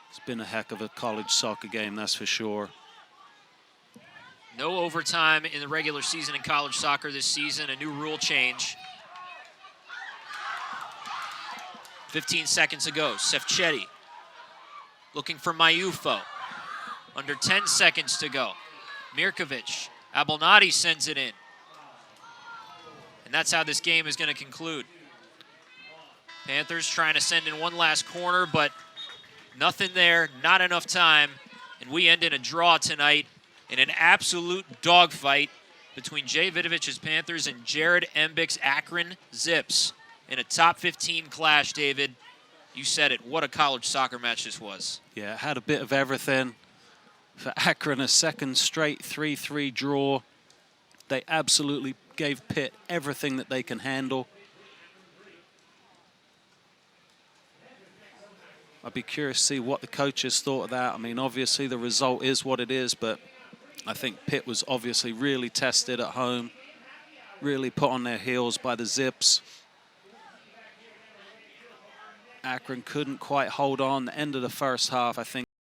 It's been a heck of a college soccer game, that's for sure. No overtime in the regular season in college soccer this season. A new rule change. 15 seconds ago, Sefchetti looking for Maiufo. Under 10 seconds to go. Mirkovic. Abelnati sends it in. And that's how this game is going to conclude. Panthers trying to send in one last corner, but nothing there, not enough time. And we end in a draw tonight in an absolute dogfight between Jay Vidovic's Panthers and Jared Embick's Akron Zips in a top 15 clash, David. You said it. What a college soccer match this was. Yeah, it had a bit of everything. For Akron, a second straight 3-3 draw. They absolutely gave Pitt everything that they can handle. I'd be curious to see what the coaches thought of that. I mean, obviously the result is what it is, but I think Pitt was obviously really tested at home, really put on their heels by the Zips. Akron couldn't quite hold on. The end of the first half, I think